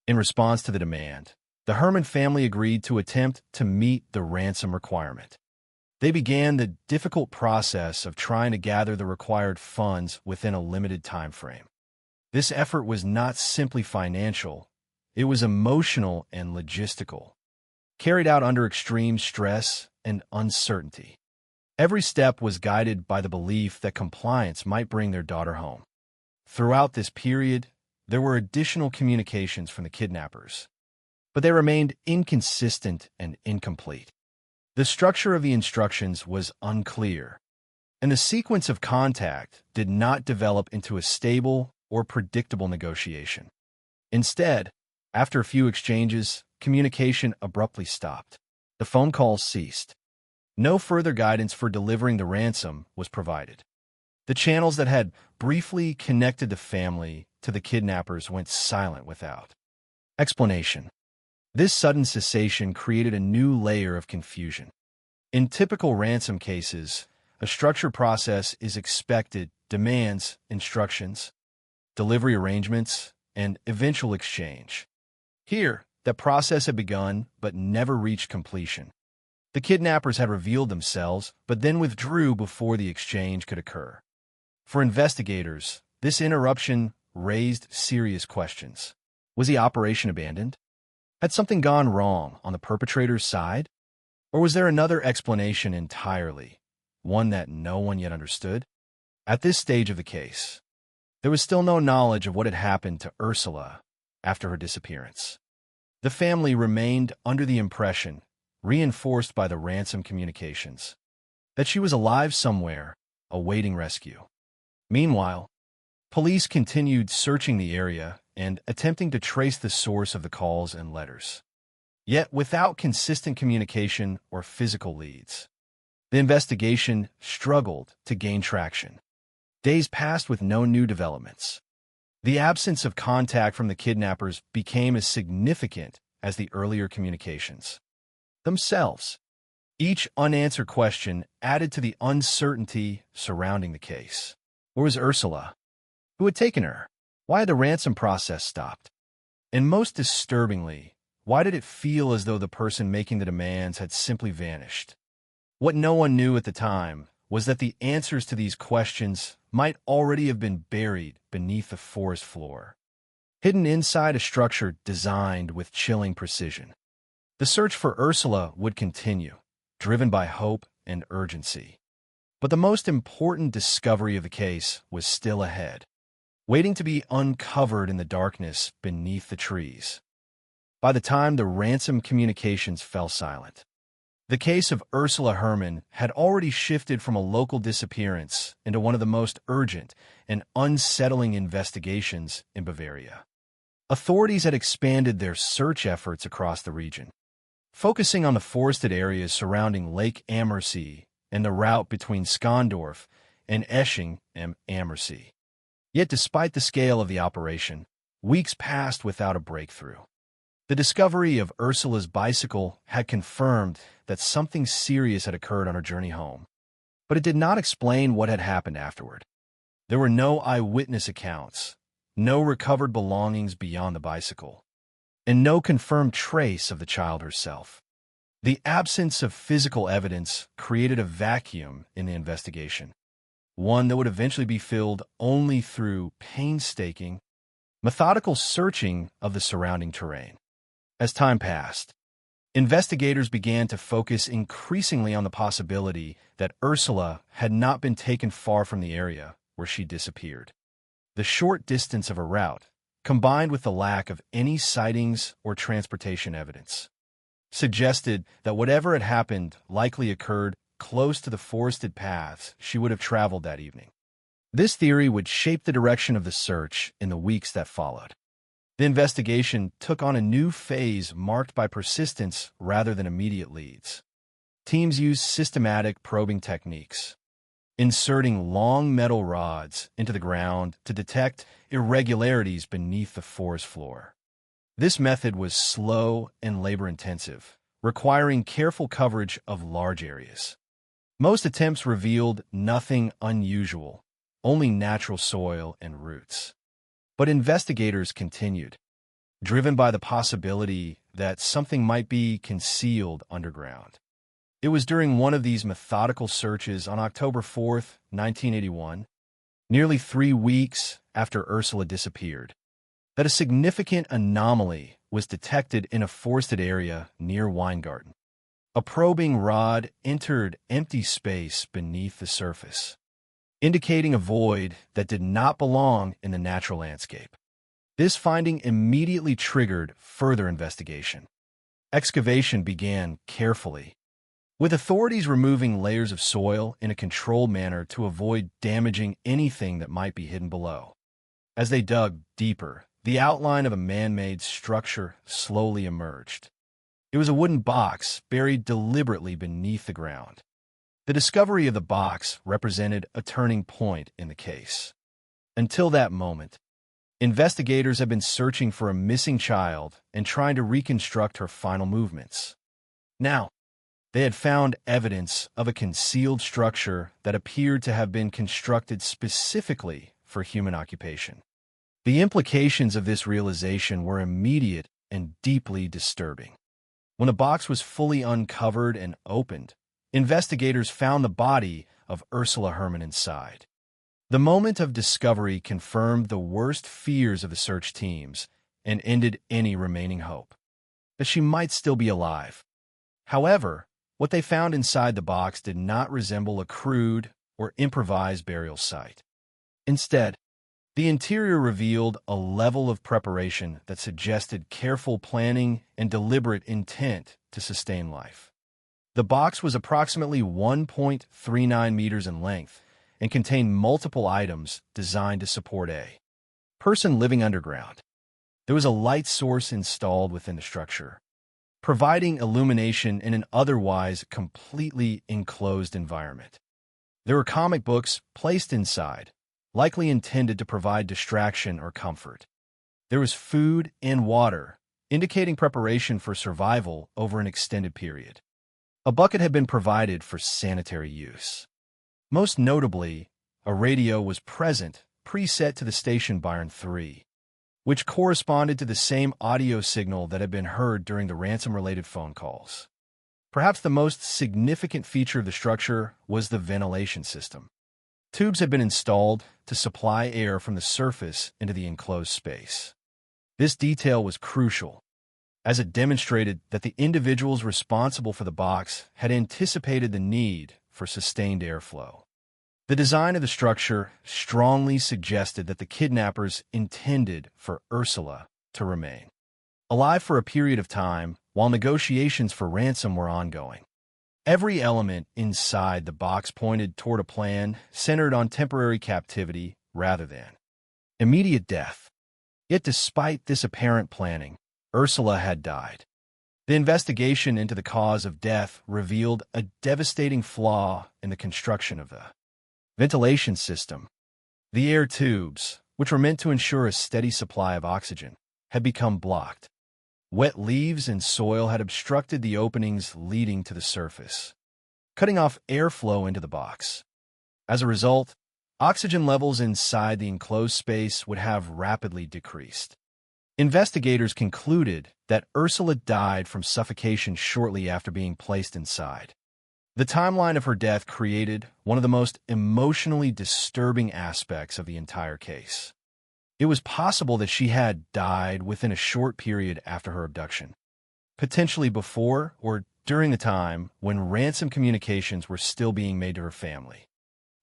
In response to the demand, the Herman family agreed to attempt to meet the ransom requirement. They began the difficult process of trying to gather the required funds within a limited time frame. This effort was not simply financial, it was emotional and logistical, carried out under extreme stress and uncertainty. Every step was guided by the belief that compliance might bring their daughter home. Throughout this period, there were additional communications from the kidnappers, but they remained inconsistent and incomplete. The structure of the instructions was unclear, and the sequence of contact did not develop into a stable or predictable negotiation. Instead, after a few exchanges, communication abruptly stopped. The phone calls ceased. No further guidance for delivering the ransom was provided. The channels that had briefly connected the family to the kidnappers went silent without explanation. This sudden cessation created a new layer of confusion. In typical ransom cases, a structured process is expected, demands instructions, delivery arrangements, and eventual exchange. Here, the process had begun but never reached completion. The kidnappers had revealed themselves, but then withdrew before the exchange could occur. For investigators, this interruption raised serious questions. Was the operation abandoned? Had something gone wrong on the perpetrator's side? Or was there another explanation entirely, one that no one yet understood? At this stage of the case, there was still no knowledge of what had happened to Ursula after her disappearance. The family remained under the impression, reinforced by the ransom communications, that she was alive somewhere, awaiting rescue. Meanwhile, police continued searching the area and attempting to trace the source of the calls and letters. Yet, without consistent communication or physical leads, the investigation struggled to gain traction. Days passed with no new developments. The absence of contact from the kidnappers became as significant as the earlier communications themselves. Each unanswered question added to the uncertainty surrounding the case. Where was Ursula? Who had taken her? Why had the ransom process stopped? And most disturbingly, why did it feel as though the person making the demands had simply vanished? What no one knew at the time was that the answers to these questions might already have been buried beneath the forest floor, hidden inside a structure designed with chilling precision. The search for Ursula would continue, driven by hope and urgency. But the most important discovery of the case was still ahead, waiting to be uncovered in the darkness beneath the trees. By the time the ransom communications fell silent, the case of Ursula Herman had already shifted from a local disappearance into one of the most urgent and unsettling investigations in Bavaria. Authorities had expanded their search efforts across the region, focusing on the forested areas surrounding Lake Ammersee and the route between Skondorf and Esching am Ammersee. Yet despite the scale of the operation, weeks passed without a breakthrough. The discovery of Ursula's bicycle had confirmed that something serious had occurred on her journey home, but it did not explain what had happened afterward. There were no eyewitness accounts, no recovered belongings beyond the bicycle, and no confirmed trace of the child herself. The absence of physical evidence created a vacuum in the investigation, one that would eventually be filled only through painstaking, methodical searching of the surrounding terrain. As time passed, investigators began to focus increasingly on the possibility that Ursula had not been taken far from the area where she disappeared. The short distance of her route, combined with the lack of any sightings or transportation evidence, suggested that whatever had happened likely occurred close to the forested paths she would have traveled that evening. This theory would shape the direction of the search in the weeks that followed. The investigation took on a new phase marked by persistence rather than immediate leads. Teams used systematic probing techniques, inserting long metal rods into the ground to detect irregularities beneath the forest floor. This method was slow and labor-intensive, requiring careful coverage of large areas. Most attempts revealed nothing unusual, only natural soil and roots. But investigators continued, driven by the possibility that something might be concealed underground. It was during one of these methodical searches on October 4th, 1981, nearly 3 weeks after Ursula disappeared, that a significant anomaly was detected in a forested area near Weingarten. A probing rod entered empty space beneath the surface, indicating a void that did not belong in the natural landscape. This finding immediately triggered further investigation. Excavation began carefully, with authorities removing layers of soil in a controlled manner to avoid damaging anything that might be hidden below. As they dug deeper, the outline of a man-made structure slowly emerged. It was a wooden box buried deliberately beneath the ground. The discovery of the box represented a turning point in the case. Until that moment, investigators had been searching for a missing child and trying to reconstruct her final movements. Now, they had found evidence of a concealed structure that appeared to have been constructed specifically for human occupation. The implications of this realization were immediate and deeply disturbing. When the box was fully uncovered and opened, investigators found the body of Ursula Herrmann inside. The moment of discovery confirmed the worst fears of the search teams and ended any remaining hope that she might still be alive. However, what they found inside the box did not resemble a crude or improvised burial site. Instead, the interior revealed a level of preparation that suggested careful planning and deliberate intent to sustain life. The box was approximately 1.39 meters in length and contained multiple items designed to support a person living underground. There was a light source installed within the structure, providing illumination in an otherwise completely enclosed environment. There were comic books placed inside, likely intended to provide distraction or comfort. There was food and water, indicating preparation for survival over an extended period. A bucket had been provided for sanitary use. Most notably, a radio was present, preset to the station Bayern 3, which corresponded to the same audio signal that had been heard during the ransom-related phone calls. Perhaps the most significant feature of the structure was the ventilation system. Tubes had been installed to supply air from the surface into the enclosed space. This detail was crucial, as it demonstrated that the individuals responsible for the box had anticipated the need for sustained airflow. The design of the structure strongly suggested that the kidnappers intended for Ursula to remain alive for a period of time while negotiations for ransom were ongoing. Every element inside the box pointed toward a plan centered on temporary captivity rather than immediate death. Yet despite this apparent planning, Ursula had died. The investigation into the cause of death revealed a devastating flaw in the construction of the ventilation system. The air tubes, which were meant to ensure a steady supply of oxygen, had become blocked. Wet leaves and soil had obstructed the openings leading to the surface, cutting off airflow into the box. As a result, oxygen levels inside the enclosed space would have rapidly decreased. Investigators concluded that Ursula died from suffocation shortly after being placed inside. The timeline of her death created one of the most emotionally disturbing aspects of the entire case. It was possible that she had died within a short period after her abduction, potentially before or during the time when ransom communications were still being made to her family.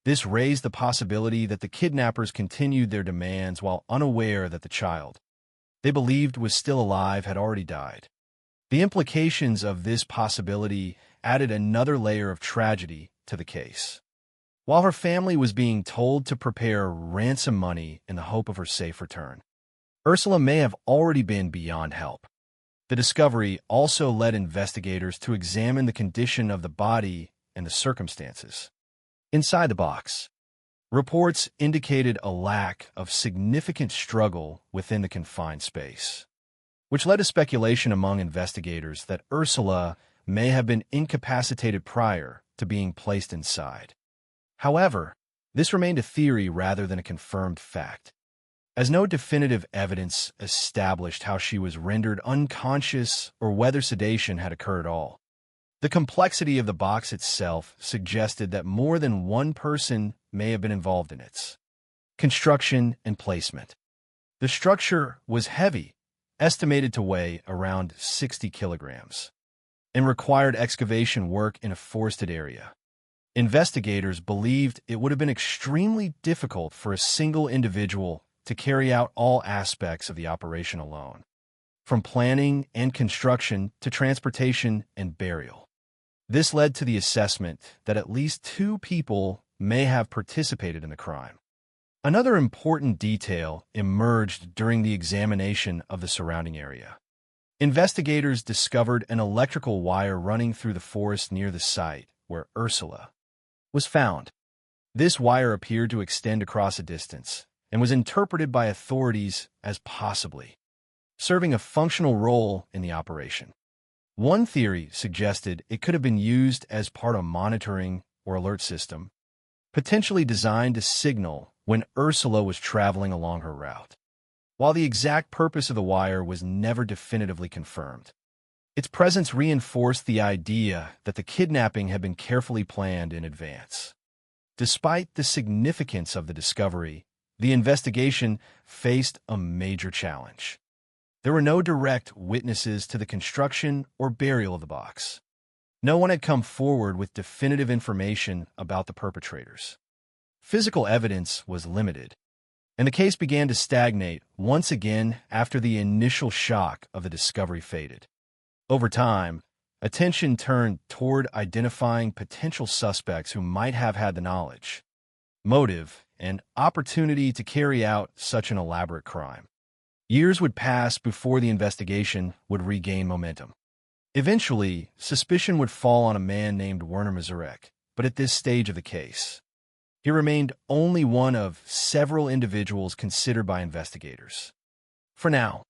This raised the possibility that the kidnappers continued their demands while unaware that the child they believed was still alive had already died. The implications of this possibility added another layer of tragedy to the case. While her family was being told to prepare ransom money in the hope of her safe return, Ursula may have already been beyond help. The discovery also led investigators to examine the condition of the body and the circumstances inside the box. Reports indicated a lack of significant struggle within the confined space, which led to speculation among investigators that Ursula may have been incapacitated prior to being placed inside. However, this remained a theory rather than a confirmed fact, as no definitive evidence established how she was rendered unconscious or whether sedation had occurred at all. The complexity of the box itself suggested that more than one person may have been involved in its construction and placement. The structure was heavy, estimated to weigh around 60 kilograms, and required excavation work in a forested area. Investigators believed it would have been extremely difficult for a single individual to carry out all aspects of the operation alone, from planning and construction to transportation and burial. This led to the assessment that at least 2 people may have participated in the crime. Another important detail emerged during the examination of the surrounding area. Investigators discovered an electrical wire running through the forest near the site where Ursula was found. This wire appeared to extend across a distance and was interpreted by authorities as possibly serving a functional role in the operation. One theory suggested it could have been used as part of a monitoring or alert system, potentially designed to signal when Ursula was traveling along her route. While the exact purpose of the wire was never definitively confirmed, its presence reinforced the idea that the kidnapping had been carefully planned in advance. Despite the significance of the discovery, the investigation faced a major challenge. There were no direct witnesses to the construction or burial of the box. No one had come forward with definitive information about the perpetrators. Physical evidence was limited, and the case began to stagnate once again after the initial shock of the discovery faded. Over time, attention turned toward identifying potential suspects who might have had the knowledge, motive, and opportunity to carry out such an elaborate crime. Years would pass before the investigation would regain momentum. Eventually, suspicion would fall on a man named Werner Mazurek, but at this stage of the case, he remained only one of several individuals considered by investigators. For now,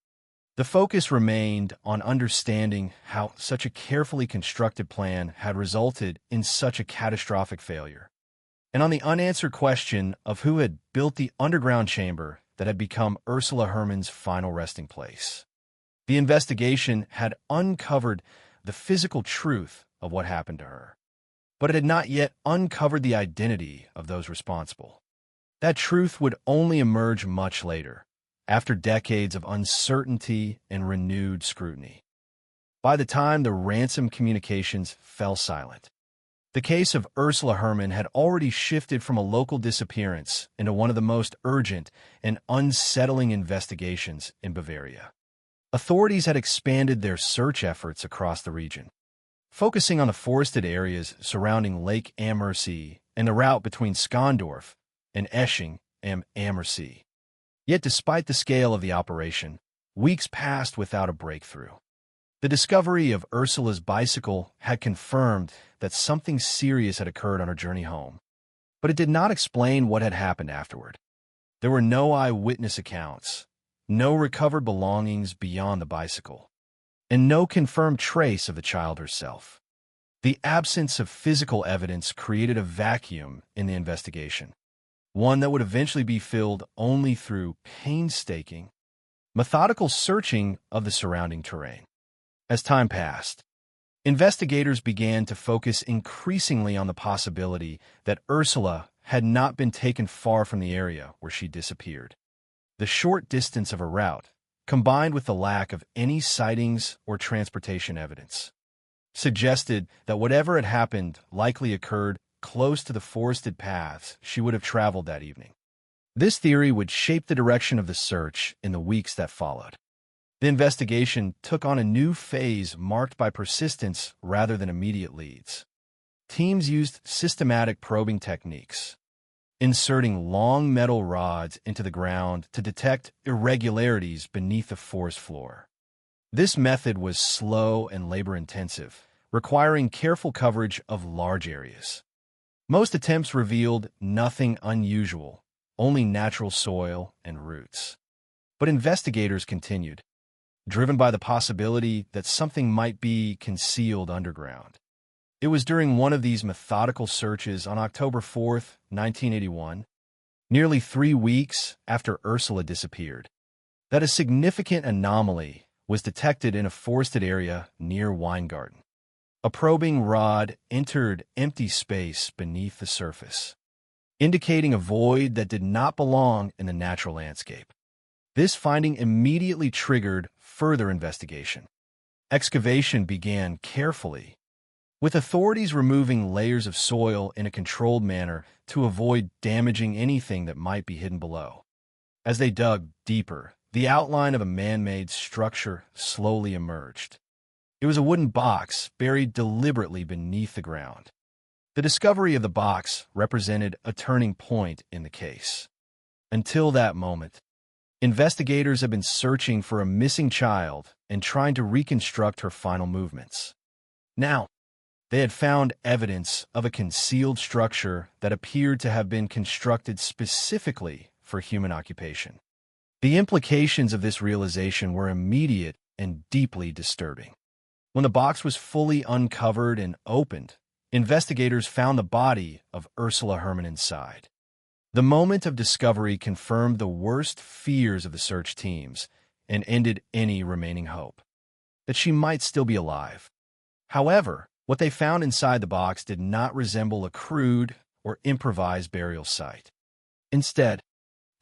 the focus remained on understanding how such a carefully constructed plan had resulted in such a catastrophic failure, and on the unanswered question of who had built the underground chamber that had become Ursula Herrmann's final resting place. The investigation had uncovered the physical truth of what happened to her, but it had not yet uncovered the identity of those responsible. That truth would only emerge much later, after decades of uncertainty and renewed scrutiny. By the time the ransom communications fell silent, the case of Ursula Herrmann had already shifted from a local disappearance into one of the most urgent and unsettling investigations in Bavaria. Authorities had expanded their search efforts across the region, focusing on the forested areas surrounding Lake Ammersee and the route between Skondorf and Esching am Ammersee. Yet despite the scale of the operation, weeks passed without a breakthrough. The discovery of Ursula's bicycle had confirmed that something serious had occurred on her journey home, but it did not explain what had happened afterward. There were no eyewitness accounts, no recovered belongings beyond the bicycle, and no confirmed trace of the child herself. The absence of physical evidence created a vacuum in the investigation, one that would eventually be filled only through painstaking, methodical searching of the surrounding terrain. As time passed, investigators began to focus increasingly on the possibility that Ursula had not been taken far from the area where she disappeared. The short distance of her route, combined with the lack of any sightings or transportation evidence, suggested that whatever had happened likely occurred close to the forested paths she would have traveled that evening. This theory would shape the direction of the search in the weeks that followed. The investigation took on a new phase marked by persistence rather than immediate leads. Teams used systematic probing techniques, inserting long metal rods into the ground to detect irregularities beneath the forest floor. This method was slow and labor-intensive, requiring careful coverage of large areas. Most attempts revealed nothing unusual, only natural soil and roots. But investigators continued, driven by the possibility that something might be concealed underground. It was during one of these methodical searches on October 4, 1981, nearly 3 weeks after Ursula disappeared, that a significant anomaly was detected in a forested area near Weingarten. A probing rod entered empty space beneath the surface, indicating a void that did not belong in the natural landscape. This finding immediately triggered further investigation. Excavation began carefully, with authorities removing layers of soil in a controlled manner to avoid damaging anything that might be hidden below. As they dug deeper, the outline of a man-made structure slowly emerged. It was a wooden box buried deliberately beneath the ground. The discovery of the box represented a turning point in the case. Until that moment, investigators had been searching for a missing child and trying to reconstruct her final movements. Now, they had found evidence of a concealed structure that appeared to have been constructed specifically for human occupation. The implications of this realization were immediate and deeply disturbing. When the box was fully uncovered and opened, investigators found the body of Ursula Herrmann inside. The moment of discovery confirmed the worst fears of the search teams and ended any remaining hope that she might still be alive. However, what they found inside the box did not resemble a crude or improvised burial site. Instead,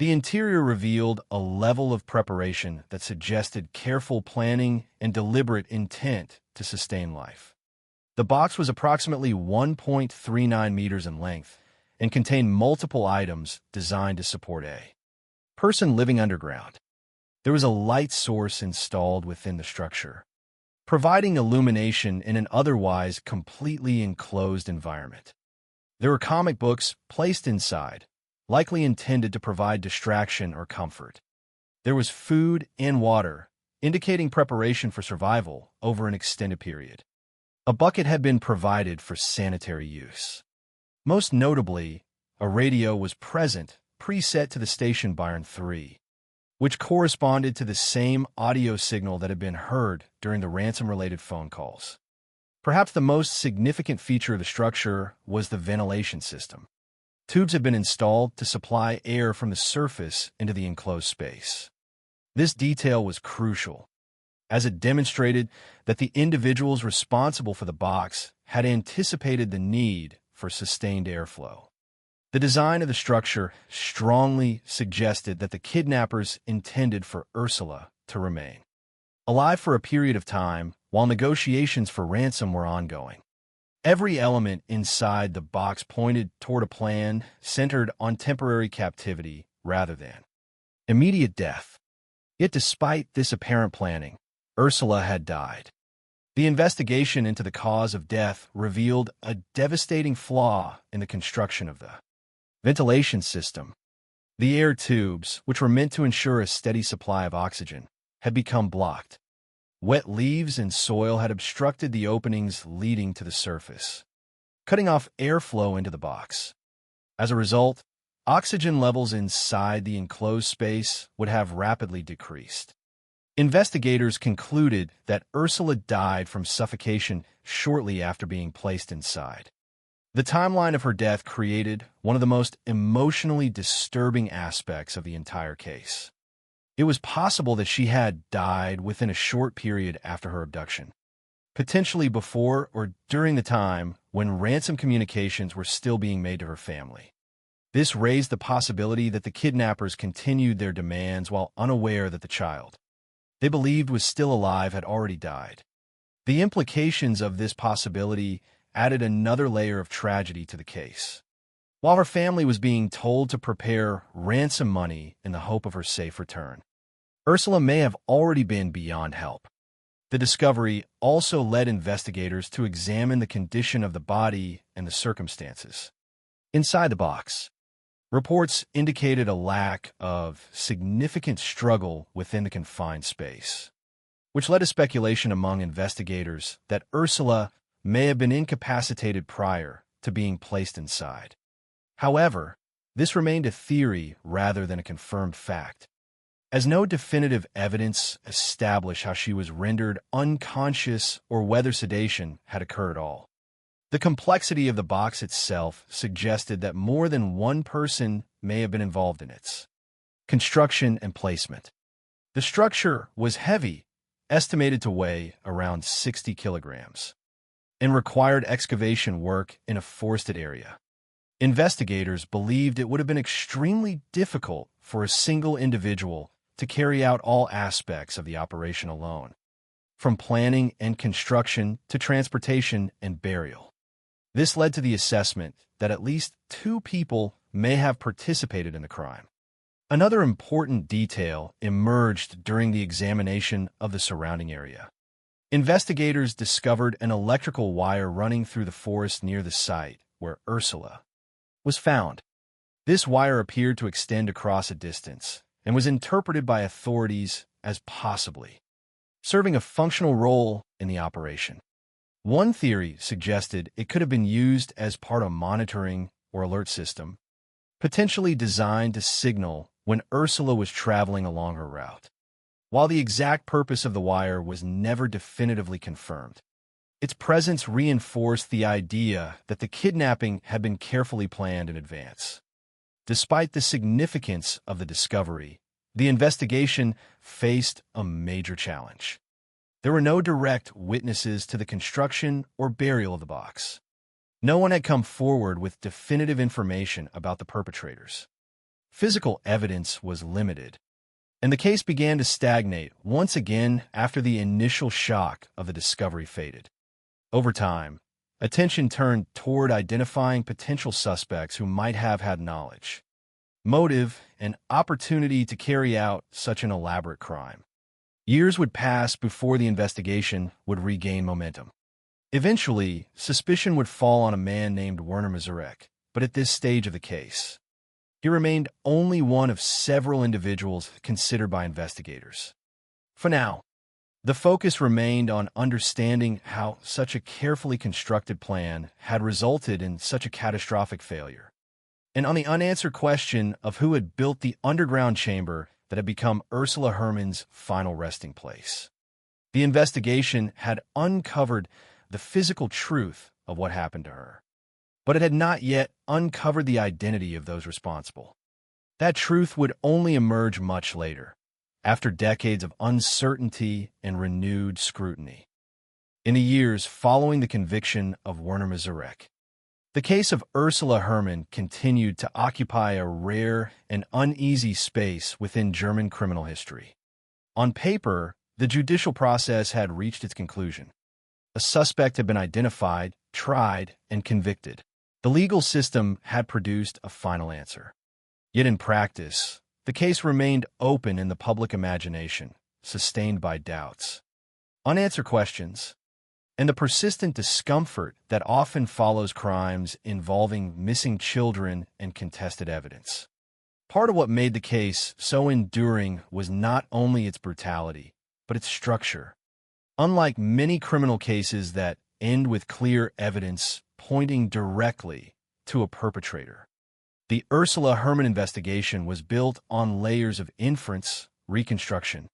the interior revealed a level of preparation that suggested careful planning and deliberate intent to sustain life. The box was approximately 1.39 meters in length and contained multiple items designed to support a person living underground. There was a light source installed within the structure, providing illumination in an otherwise completely enclosed environment. There were comic books placed inside, likely intended to provide distraction or comfort. There was food and water, indicating preparation for survival over an extended period. A bucket had been provided for sanitary use. Most notably, a radio was present, preset to the station Byron 3, which corresponded to the same audio signal that had been heard during the ransom-related phone calls. Perhaps the most significant feature of the structure was the ventilation system. Tubes had been installed to supply air from the surface into the enclosed space. This detail was crucial, as it demonstrated that the individuals responsible for the box had anticipated the need for sustained airflow. The design of the structure strongly suggested that the kidnappers intended for Ursula to remain alive for a period of time while negotiations for ransom were ongoing. Every element inside the box pointed toward a plan centered on temporary captivity rather than immediate death. Yet despite this apparent planning, Ursula had died. The investigation into the cause of death revealed a devastating flaw in the construction of the ventilation system. The air tubes, which were meant to ensure a steady supply of oxygen, had become blocked. Wet leaves and soil had obstructed the openings leading to the surface, cutting off airflow into the box. As a result, oxygen levels inside the enclosed space would have rapidly decreased. Investigators concluded that Ursula died from suffocation shortly after being placed inside. The timeline of her death created one of the most emotionally disturbing aspects of the entire case. It was possible that she had died within a short period after her abduction, potentially before or during the time when ransom communications were still being made to her family. This raised the possibility that the kidnappers continued their demands while unaware that the child they believed was still alive had already died. The implications of this possibility added another layer of tragedy to the case. While her family was being told to prepare ransom money in the hope of her safe return, Ursula may have already been beyond help. The discovery also led investigators to examine the condition of the body and the circumstances. Inside the box, reports indicated a lack of significant struggle within the confined space, which led to speculation among investigators that Ursula may have been incapacitated prior to being placed inside. However, this remained a theory rather than a confirmed fact, as no definitive evidence established how she was rendered unconscious or whether sedation had occurred at all. The complexity of the box itself suggested that more than one person may have been involved in its construction and placement. The structure was heavy, estimated to weigh around 60 kilograms, and required excavation work in a forested area. Investigators believed it would have been extremely difficult for a single individual to carry out all aspects of the operation alone, from planning and construction to transportation and burial. This led to the assessment that at least 2 people may have participated in the crime. Another important detail emerged during the examination of the surrounding area. Investigators discovered an electrical wire running through the forest near the site where Ursula was found. This wire appeared to extend across a distance and was interpreted by authorities as possibly serving a functional role in the operation. One theory suggested it could have been used as part of a monitoring or alert system, potentially designed to signal when Ursula was traveling along her route. While the exact purpose of the wire was never definitively confirmed, its presence reinforced the idea that the kidnapping had been carefully planned in advance. Despite the significance of the discovery, the investigation faced a major challenge. There were no direct witnesses to the construction or burial of the box. No one had come forward with definitive information about the perpetrators. Physical evidence was limited, and the case began to stagnate once again after the initial shock of the discovery faded. Over time, attention turned toward identifying potential suspects who might have had knowledge, motive, and opportunity to carry out such an elaborate crime. Years would pass before the investigation would regain momentum. Eventually, suspicion would fall on a man named Werner Mazurek, but at this stage of the case, he remained only one of several individuals considered by investigators. For now, the focus remained on understanding how such a carefully constructed plan had resulted in such a catastrophic failure, and on the unanswered question of who had built the underground chamber that had become Ursula Herrmann's final resting place. The investigation had uncovered the physical truth of what happened to her, but it had not yet uncovered the identity of those responsible. That truth would only emerge much later, after decades of uncertainty and renewed scrutiny. In the years following the conviction of Werner Mazurek, the case of Ursula Herrmann continued to occupy a rare and uneasy space within German criminal history. On paper, the judicial process had reached its conclusion. A suspect had been identified, tried, and convicted. The legal system had produced a final answer. Yet in practice, the case remained open in the public imagination, sustained by doubts, unanswered questions, and the persistent discomfort that often follows crimes involving missing children and contested evidence. Part of what made the case so enduring was not only its brutality, but its structure. Unlike many criminal cases that end with clear evidence pointing directly to a perpetrator, the Ursula Herrmann investigation was built on layers of inference, reconstruction,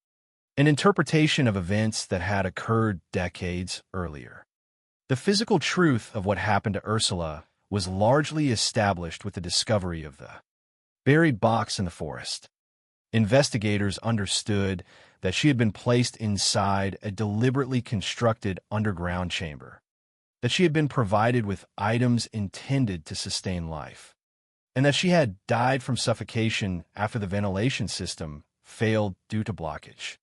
and interpretation of events that had occurred decades earlier. The physical truth of what happened to Ursula was largely established with the discovery of the buried box in the forest. Investigators understood that she had been placed inside a deliberately constructed underground chamber, that she had been provided with items intended to sustain life, and that she had died from suffocation after the ventilation system failed due to blockage.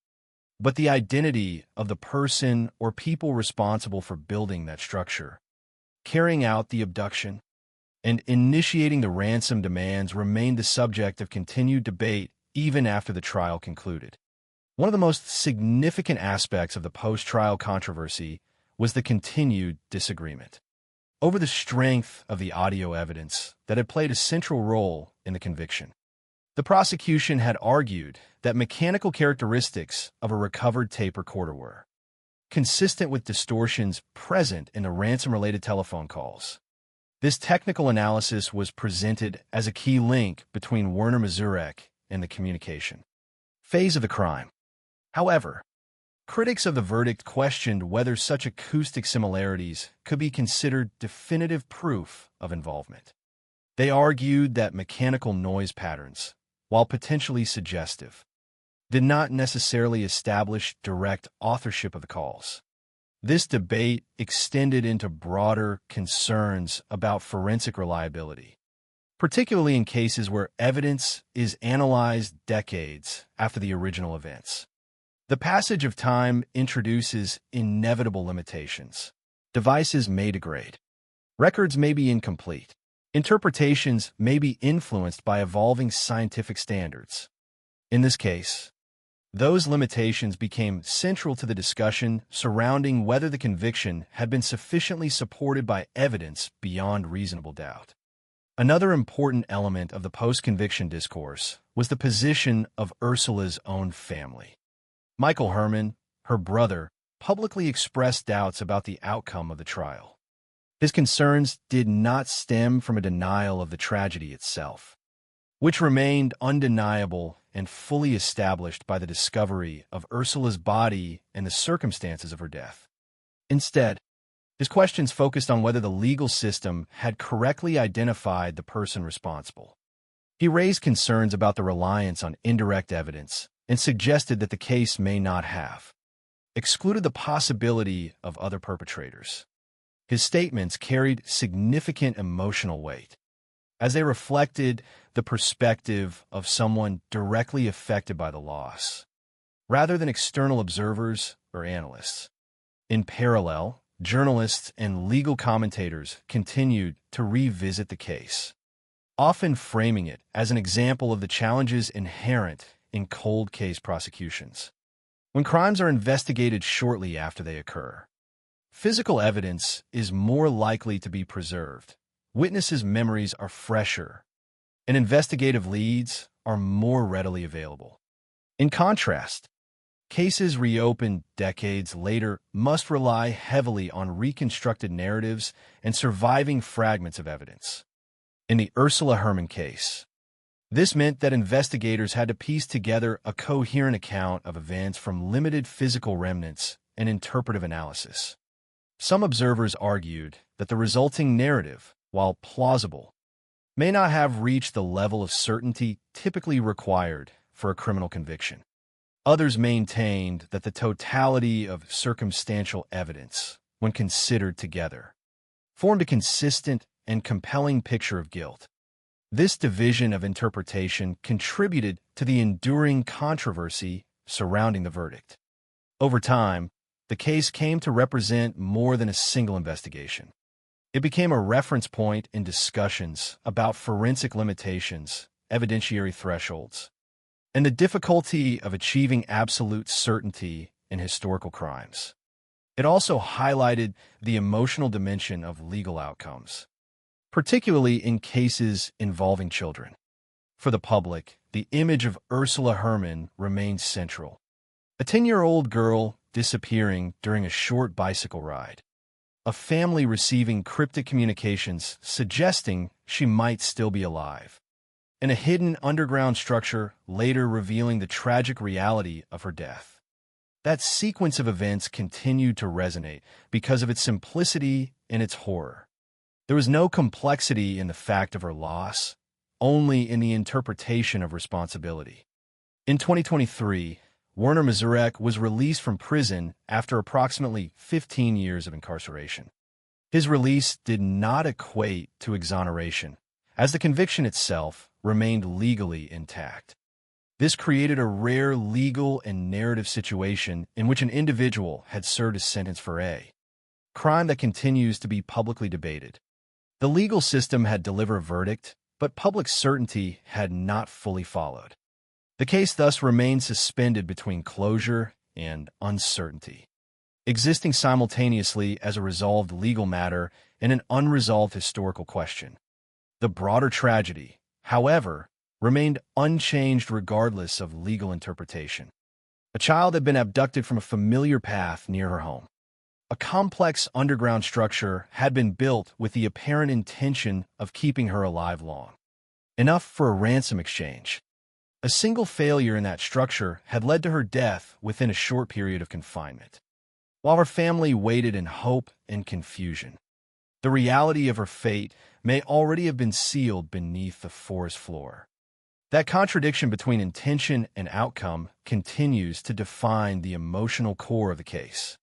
But the identity of the person or people responsible for building that structure, carrying out the abduction, and initiating the ransom demands remained the subject of continued debate even after the trial concluded. One of the most significant aspects of the post-trial controversy was the continued disagreement over the strength of the audio evidence that had played a central role in the conviction. The prosecution had argued that mechanical characteristics of a recovered tape recorder were consistent with distortions present in the ransom-related telephone calls. This technical analysis was presented as a key link between Werner Mazurek and the communication phase of the crime. However, critics of the verdict questioned whether such acoustic similarities could be considered definitive proof of involvement. They argued that mechanical noise patterns, while potentially suggestive, did not necessarily establish direct authorship of the calls. This debate extended into broader concerns about forensic reliability, particularly in cases where evidence is analyzed decades after the original events. The passage of time introduces inevitable limitations. Devices may degrade. Records may be incomplete. Interpretations may be influenced by evolving scientific standards. In this case, those limitations became central to the discussion surrounding whether the conviction had been sufficiently supported by evidence beyond reasonable doubt. Another important element of the post-conviction discourse was the position of Ursula's own family. Michael Herrmann, her brother, publicly expressed doubts about the outcome of the trial. His concerns did not stem from a denial of the tragedy itself, which remained undeniable and fully established by the discovery of Ursula's body and the circumstances of her death. Instead, his questions focused on whether the legal system had correctly identified the person responsible. He raised concerns about the reliance on indirect evidence and suggested that the case may not have excluded the possibility of other perpetrators. His statements carried significant emotional weight, as they reflected the perspective of someone directly affected by the loss, rather than external observers or analysts. In parallel, journalists and legal commentators continued to revisit the case, often framing it as an example of the challenges inherent in cold case prosecutions. When crimes are investigated shortly after they occur, physical evidence is more likely to be preserved. Witnesses' memories are fresher, and investigative leads are more readily available. In contrast, cases reopened decades later must rely heavily on reconstructed narratives and surviving fragments of evidence. In the Ursula Herrmann case, this meant that investigators had to piece together a coherent account of events from limited physical remnants and interpretive analysis. Some observers argued that the resulting narrative, while plausible, may not have reached the level of certainty typically required for a criminal conviction. Others maintained that the totality of circumstantial evidence, when considered together, formed a consistent and compelling picture of guilt. This division of interpretation contributed to the enduring controversy surrounding the verdict. Over time, the case came to represent more than a single investigation. It became a reference point in discussions about forensic limitations, evidentiary thresholds, and the difficulty of achieving absolute certainty in historical crimes. It also highlighted the emotional dimension of legal outcomes, particularly in cases involving children. For the public, the image of Ursula Herrmann remains central. A 10-year-old girl disappearing during a short bicycle ride. A family receiving cryptic communications suggesting she might still be alive. And a hidden underground structure later revealing the tragic reality of her death. That sequence of events continued to resonate because of its simplicity and its horror. There was no complexity in the fact of her loss, only in the interpretation of responsibility. In 2023, Werner Mazurek was released from prison after approximately 15 years of incarceration. His release did not equate to exoneration, as the conviction itself remained legally intact. This created a rare legal and narrative situation in which an individual had served his sentence for a crime that continues to be publicly debated. The legal system had delivered a verdict, but public certainty had not fully followed. The case thus remained suspended between closure and uncertainty, existing simultaneously as a resolved legal matter and an unresolved historical question. The broader tragedy, however, remained unchanged regardless of legal interpretation. A child had been abducted from a familiar path near her home. A complex underground structure had been built with the apparent intention of keeping her alive long. Enough for a ransom exchange. A single failure in that structure had led to her death within a short period of confinement. While her family waited in hope and confusion, the reality of her fate may already have been sealed beneath the forest floor. That contradiction between intention and outcome continues to define the emotional core of the case.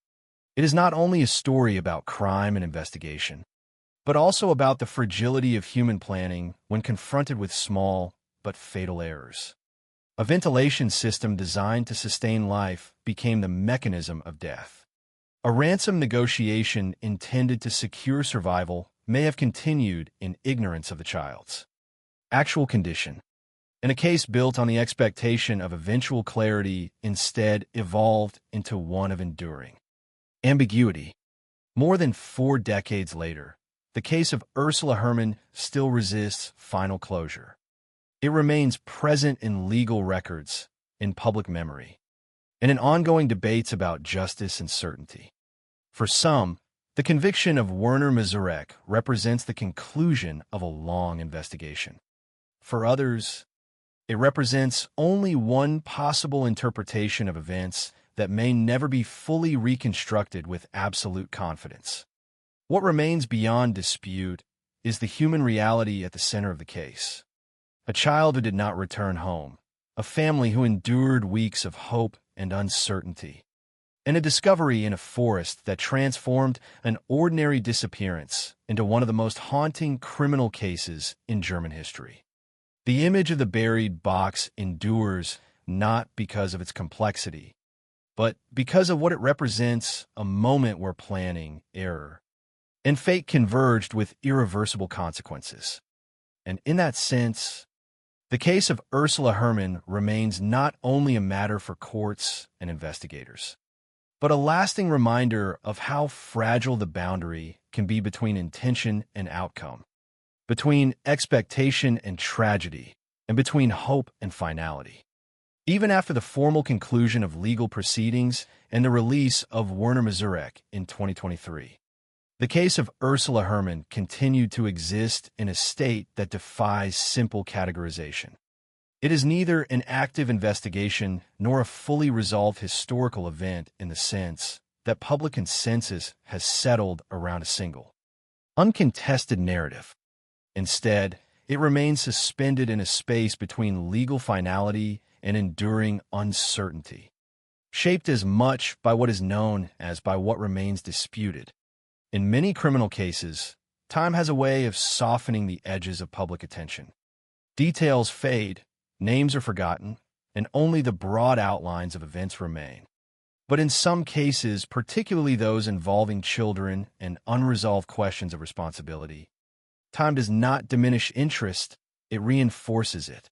It is not only a story about crime and investigation, but also about the fragility of human planning when confronted with small but fatal errors. A ventilation system designed to sustain life became the mechanism of death. A ransom negotiation intended to secure survival may have continued in ignorance of the child's actual condition. And a case built on the expectation of eventual clarity instead evolved into one of enduring ambiguity. More than 4 decades later, the case of Ursula Herrmann still resists final closure. It remains present in legal records, in public memory, and in ongoing debates about justice and certainty. For some, the conviction of Werner Mazurek represents the conclusion of a long investigation. For others, it represents only one possible interpretation of events that may never be fully reconstructed with absolute confidence. What remains beyond dispute is the human reality at the center of the case. A child who did not return home, a family who endured weeks of hope and uncertainty, and a discovery in a forest that transformed an ordinary disappearance into one of the most haunting criminal cases in German history. The image of the buried box endures not because of its complexity, but because of what it represents, a moment where planning, error, and fate converged with irreversible consequences. And in that sense, the case of Ursula Herrmann remains not only a matter for courts and investigators, but a lasting reminder of how fragile the boundary can be between intention and outcome, between expectation and tragedy, and between hope and finality. Even after the formal conclusion of legal proceedings and the release of Werner Mazurek in 2023, the case of Ursula Herrmann continued to exist in a state that defies simple categorization. It is neither an active investigation nor a fully resolved historical event in the sense that public consensus has settled around a single, uncontested narrative. Instead, it remains suspended in a space between legal finality and enduring uncertainty, shaped as much by what is known as by what remains disputed. In many criminal cases, time has a way of softening the edges of public attention. Details fade, names are forgotten, and only the broad outlines of events remain. But in some cases, particularly those involving children and unresolved questions of responsibility, time does not diminish interest, it reinforces it.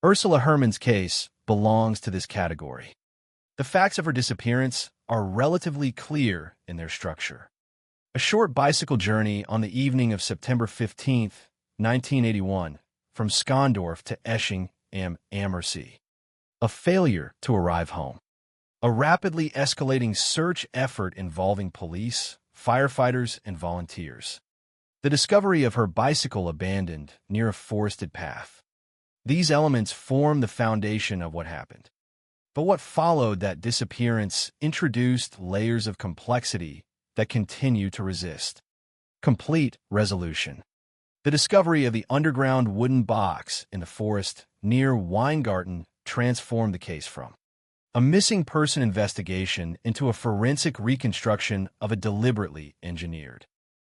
Ursula Herrmann's case belongs to this category. The facts of her disappearance are relatively clear in their structure. A short bicycle journey on the evening of September 15, 1981, from Skondorf to Esching am Ammersee. A failure to arrive home. a rapidly escalating search effort involving police, firefighters, and volunteers. The discovery of her bicycle abandoned near a forested path. These elements form the foundation of what happened. But what followed that disappearance introduced layers of complexity that continue to resist complete resolution. The discovery of the underground wooden box in the forest near Weingarten transformed the case from a missing person investigation into a forensic reconstruction of a deliberately engineered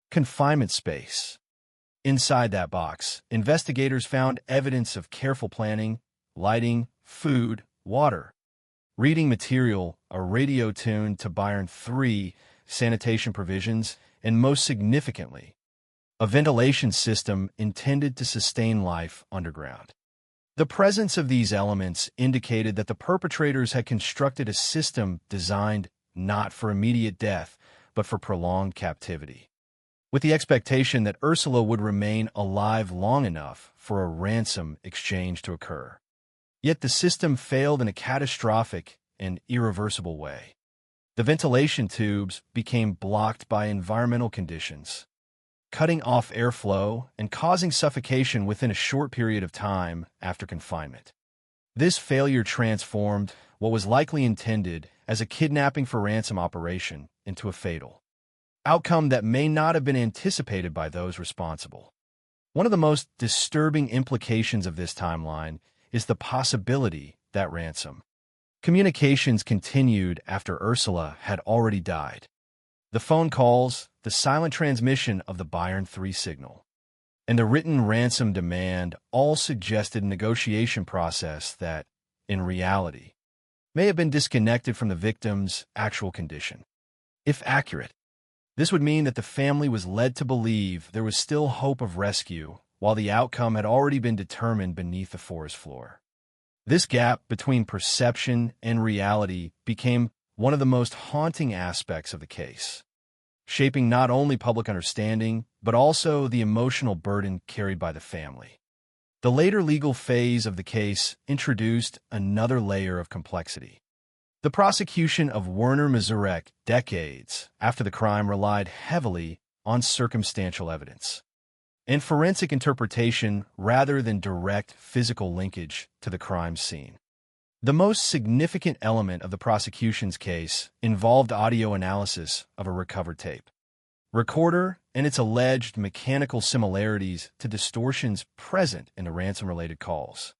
confinement space. Inside that box, investigators found evidence of careful planning, lighting, food, water, reading material, a radio tuned to Byron 3, sanitation provisions, and most significantly, a ventilation system intended to sustain life underground. The presence of these elements indicated that the perpetrators had constructed a system designed not for immediate death, but for prolonged captivity, with the expectation that Ursula would remain alive long enough for a ransom exchange to occur. Yet the system failed in a catastrophic and irreversible way. The ventilation tubes became blocked by environmental conditions, cutting off airflow and causing suffocation within a short period of time after confinement. This failure transformed what was likely intended as a kidnapping for ransom operation into a fatal outcome that may not have been anticipated by those responsible. One of the most disturbing implications of this timeline is the possibility that ransom communications continued after Ursula had already died. The phone calls, the silent transmission of the Byron 3 signal, and the written ransom demand all suggested a negotiation process that, in reality, may have been disconnected from the victim's actual condition. If accurate, this would mean that the family was led to believe there was still hope of rescue while the outcome had already been determined beneath the forest floor. This gap between perception and reality became one of the most haunting aspects of the case, shaping not only public understanding, but also the emotional burden carried by the family. The later legal phase of the case introduced another layer of complexity. The prosecution of Werner Mazurek decades after the crime relied heavily on circumstantial evidence and forensic interpretation rather than direct physical linkage to the crime scene. The most significant element of the prosecution's case involved audio analysis of a recovered tape recorder and its alleged mechanical similarities to distortions present in the ransom-related calls,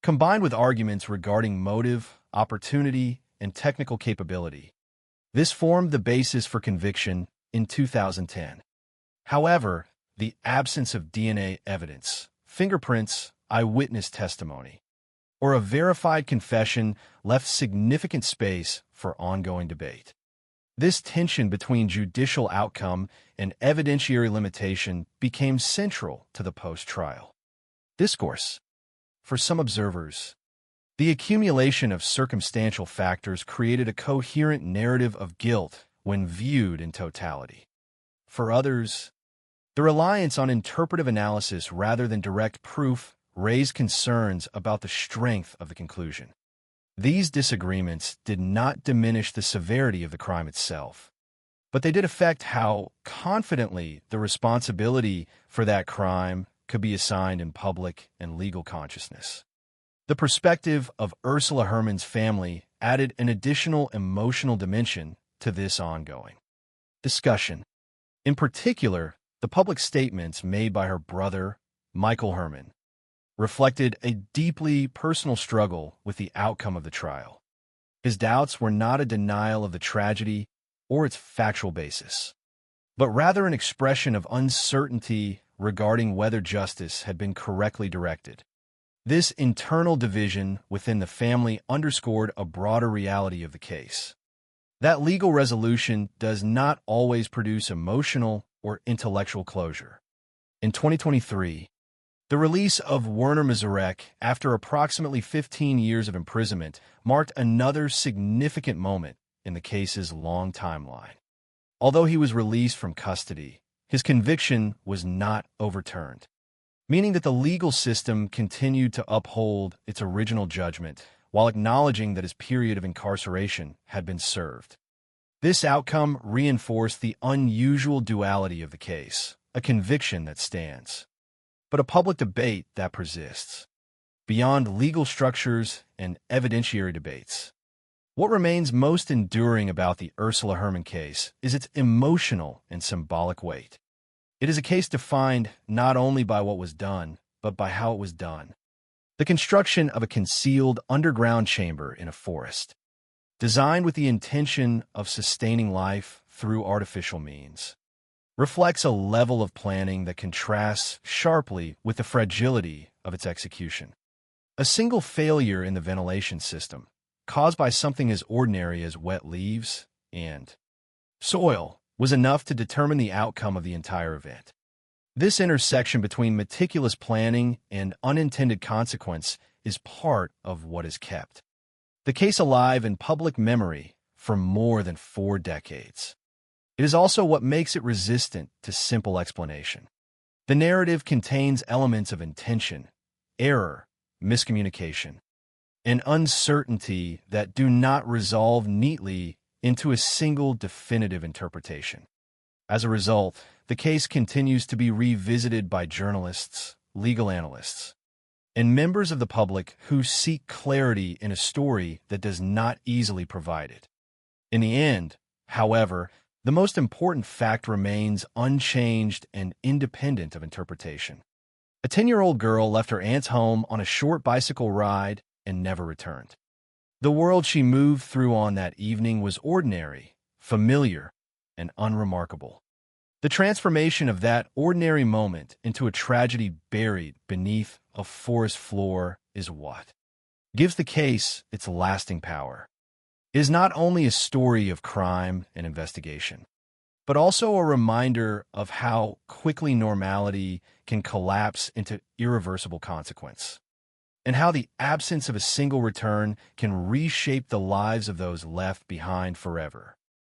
combined with arguments regarding motive, opportunity, and technical capability. This formed the basis for conviction in 2010. However, the absence of DNA evidence, fingerprints, eyewitness testimony, or a verified confession left significant space for ongoing debate. This tension between judicial outcome and evidentiary limitation became central to the post-trial discourse. For some observers, the accumulation of circumstantial factors created a coherent narrative of guilt when viewed in totality. For others, the reliance on interpretive analysis rather than direct proof raised concerns about the strength of the conclusion. These disagreements did not diminish the severity of the crime itself, but they did affect how confidently the responsibility for that crime could be assigned in public and legal consciousness. The perspective of Ursula Herrmann's family added an additional emotional dimension to this ongoing discussion. In particular, the public statements made by her brother, Michael Herrmann, reflected a deeply personal struggle with the outcome of the trial. His doubts were not a denial of the tragedy or its factual basis, but rather an expression of uncertainty regarding whether justice had been correctly directed. This internal division within the family underscored a broader reality of the case. That legal resolution does not always produce emotional or intellectual closure. In 2023, the release of Werner Mazurek after approximately 15 years of imprisonment marked another significant moment in the case's long timeline. Although he was released from custody, his conviction was not overturned, meaning that the legal system continued to uphold its original judgment while acknowledging that his period of incarceration had been served. This outcome reinforced the unusual duality of the case, a conviction that stands, but a public debate that persists. Beyond legal structures and evidentiary debates, what remains most enduring about the Ursula Herrmann case is its emotional and symbolic weight. It is a case defined not only by what was done, but by how it was done. The construction of a concealed underground chamber in a forest, designed with the intention of sustaining life through artificial means, reflects a level of planning that contrasts sharply with the fragility of its execution. A single failure in the ventilation system, caused by something as ordinary as wet leaves and soil, was enough to determine the outcome of the entire event. This intersection between meticulous planning and unintended consequence is part of what is kept the case alive in public memory for more than 4 decades. It is also what makes it resistant to simple explanation. The narrative contains elements of intention, error, miscommunication, and uncertainty that do not resolve neatly into a single definitive interpretation. As a result, the case continues to be revisited by journalists, legal analysts, and members of the public who seek clarity in a story that does not easily provide it. In the end, however, the most important fact remains unchanged and independent of interpretation. A 10-year-old girl left her aunt's home on a short bicycle ride and never returned. The world she moved through on that evening was ordinary, familiar, and unremarkable. The transformation of that ordinary moment into a tragedy buried beneath a forest floor is what gives the case its lasting power. It is not only a story of crime and investigation, but also a reminder of how quickly normality can collapse into irreversible consequence, and how the absence of a single return can reshape the lives of those left behind forever.